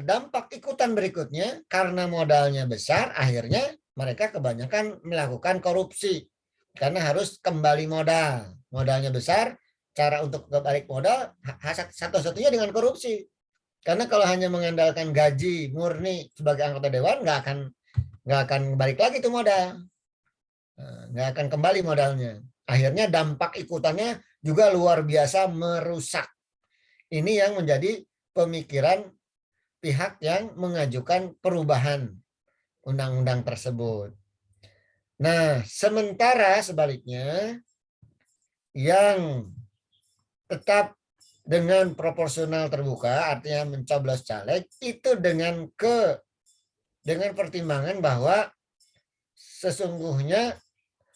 dampak ikutan berikutnya karena modalnya besar, akhirnya mereka kebanyakan melakukan korupsi karena harus kembali modal. Modalnya besar, cara untuk balik modal satu-satunya dengan korupsi. Karena kalau hanya mengandalkan gaji murni sebagai anggota dewan, nggak akan balik lagi tuh modal, nggak akan kembali modalnya. Akhirnya dampak ikutannya juga luar biasa merusak. Ini yang menjadi pemikiran pihak yang mengajukan perubahan undang-undang tersebut. Nah, sementara sebaliknya yang tetap dengan proporsional terbuka, artinya mencoblos caleg itu dengan pertimbangan bahwa sesungguhnya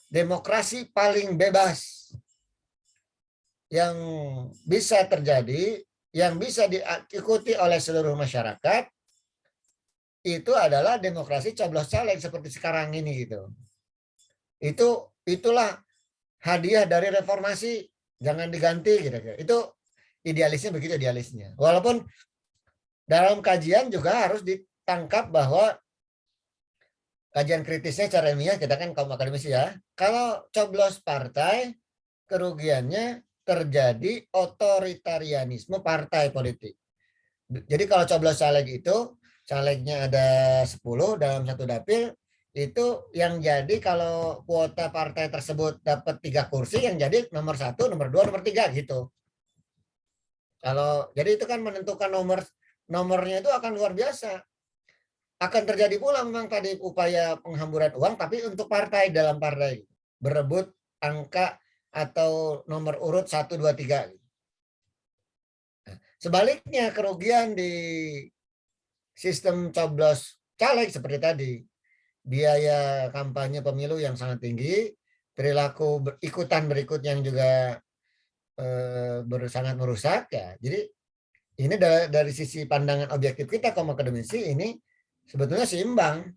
demokrasi paling bebas yang bisa terjadi, yang bisa diikuti oleh seluruh masyarakat, itu adalah demokrasi coblos caleg seperti sekarang ini gitu. Itulah hadiah dari reformasi, jangan diganti gitu. Itu idealisnya begitu idealisnya. Walaupun dalam kajian juga harus ditangkap bahwa kajian kritisnya secara ilmiah, kita kan kaum akademisi ya, kalau coblos partai kerugiannya terjadi otoritarianisme partai politik. Jadi kalau coblos caleg itu, calegnya ada 10 dalam satu dapil, itu yang jadi kalau kuota partai tersebut dapat 3 kursi, yang jadi nomor 1, nomor 2, nomor 3 gitu. Jadi itu kan menentukan nomornya itu akan luar biasa. Akan terjadi pula memang tadi upaya penghamburan uang, tapi untuk partai, dalam partai berebut angka atau nomor urut 1, 2, 3. Sebaliknya kerugian di sistem coblos caleg seperti tadi, biaya kampanye pemilu yang sangat tinggi, perilaku ikutan berikut yang juga sangat merusak ya. Jadi ini dari sisi pandangan objektif kita kaum akademisi, ini sebetulnya seimbang.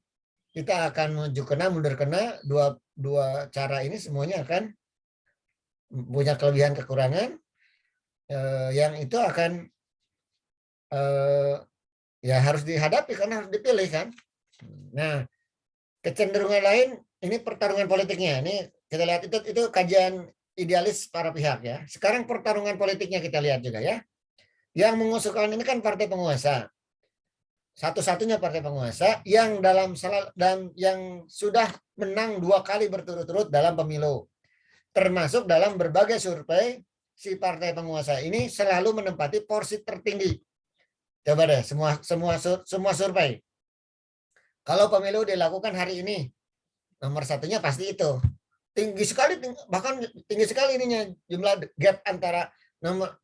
Kita akan maju kena mundur kena, dua cara ini semuanya akan punya kelebihan kekurangan, yang itu akan ya harus dihadapi karena harus dipilih kan. Nah, kecenderungan lain ini pertarungan politiknya. Ini kita lihat itu kajian idealis para pihak ya. Sekarang pertarungan politiknya kita lihat juga ya. Yang mengusulkan ini kan partai penguasa. Satu-satunya partai penguasa yang yang sudah menang 2 kali berturut-turut dalam pemilu. Termasuk dalam berbagai survei, si partai penguasa ini selalu menempati porsi tertinggi. Coba deh semua survei. Kalau pemilu dilakukan hari ini, nomor satunya pasti itu. Tinggi sekali, bahkan tinggi sekali ininya, jumlah gap antara nomor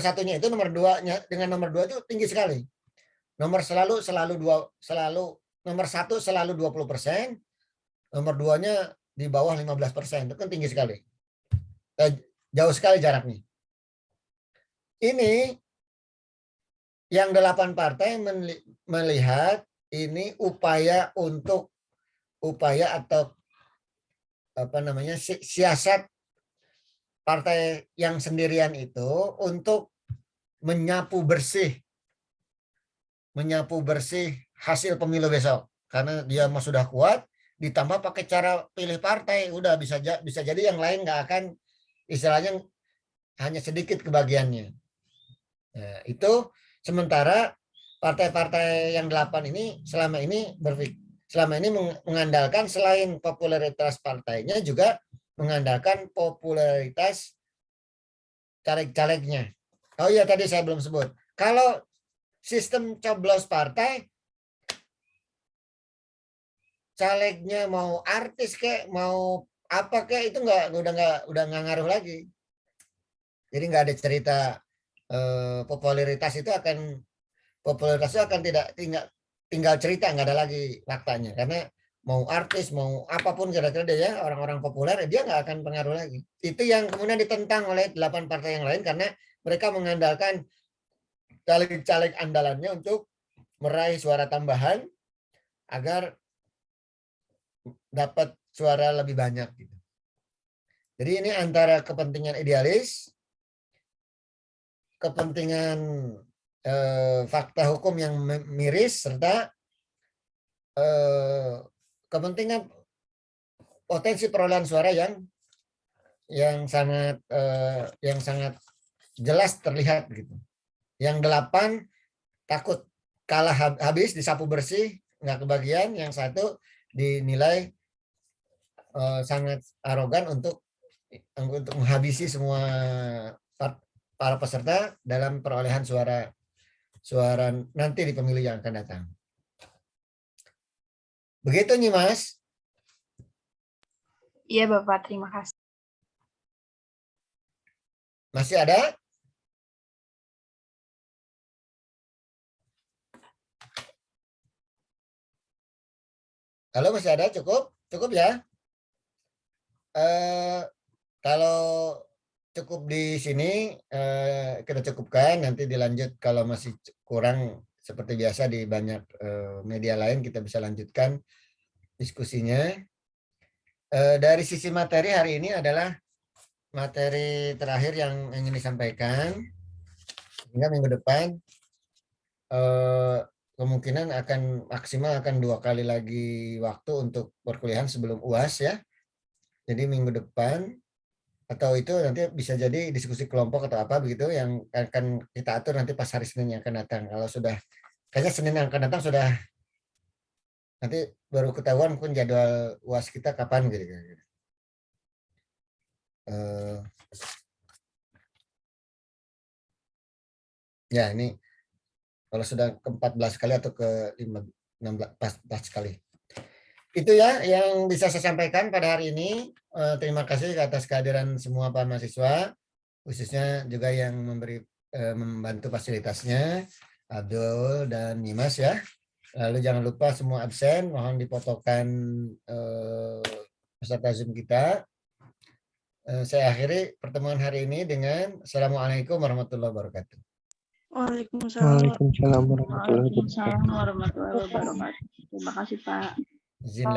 satunya itu nomor 2-nya dengan nomor 2 itu tinggi sekali. Nomor nomor 1 selalu 20%, nomor 2-nya di bawah 15%. Itu kan tinggi sekali. Jauh sekali jaraknya. Ini yang 8 partai melihat ini upaya atau siasat partai yang sendirian itu untuk menyapu bersih hasil pemilu besok, karena dia sudah kuat, ditambah pakai cara pilih partai, udah bisa jadi yang lain nggak akan, istilahnya hanya sedikit kebagiannya. Nah, itu sementara partai-partai yang 8 ini selama ini mengandalkan selain popularitas partainya juga mengandalkan popularitas caleg-calegnya. Oh iya, tadi saya belum sebut. Kalau sistem coblos partai, calegnya mau artis kayak mau apa kayak itu udah nggak ngaruh lagi. Jadi nggak ada cerita popularitas itu akan tidak tinggal cerita, nggak ada lagi faktanya, karena mau artis mau apapun kira-kira dia ya, orang-orang populer dia nggak akan pengaruh lagi. Itu yang kemudian ditentang oleh 8 partai yang lain karena mereka mengandalkan caleg-caleg andalannya untuk meraih suara tambahan agar dapat suara lebih banyak gitu. Jadi ini antara kepentingan idealis, kepentingan fakta hukum yang miris, serta kepentingan potensi perolehan suara yang sangat jelas terlihat gitu. Yang 8 takut kalah habis, disapu bersih, nggak kebagian. Yang 1 dinilai sangat arogan untuk menghabisi semua para peserta dalam perolehan suara nanti di pemilu yang akan datang. Begitu nih Mas. Iya Bapak, terima kasih. Masih ada? Halo, masih ada? Cukup? Cukup ya? Kalau cukup di sini kita cukupkan, nanti dilanjut kalau masih kurang seperti biasa di banyak media lain kita bisa lanjutkan diskusinya. Dari sisi materi hari ini adalah materi terakhir yang ingin disampaikan, sehingga minggu depan kemungkinan akan maksimal akan 2 kali lagi waktu untuk perkuliahan sebelum UAS ya. Jadi minggu depan atau itu nanti bisa jadi diskusi kelompok atau apa begitu yang akan kita atur nanti pas hari Senin yang akan datang. Kalau sudah kayaknya Senin yang akan datang sudah nanti baru ketahuan pun jadwal UAS kita kapan gitu. Ya ini kalau sudah ke-14 kali atau ke-16 kali. Itu ya yang bisa saya sampaikan pada hari ini. Terima kasih atas kehadiran semua para mahasiswa, khususnya juga yang membantu fasilitasnya, Abdul dan Nimas ya. Lalu jangan lupa semua absen, mohon difotokan peserta Zoom kita. Saya akhiri pertemuan hari ini dengan Assalamualaikum warahmatullahi wabarakatuh. Waalaikumsalam. Waalaikumsalam warahmatullahi wabarakatuh. Terima kasih Pak. Izin.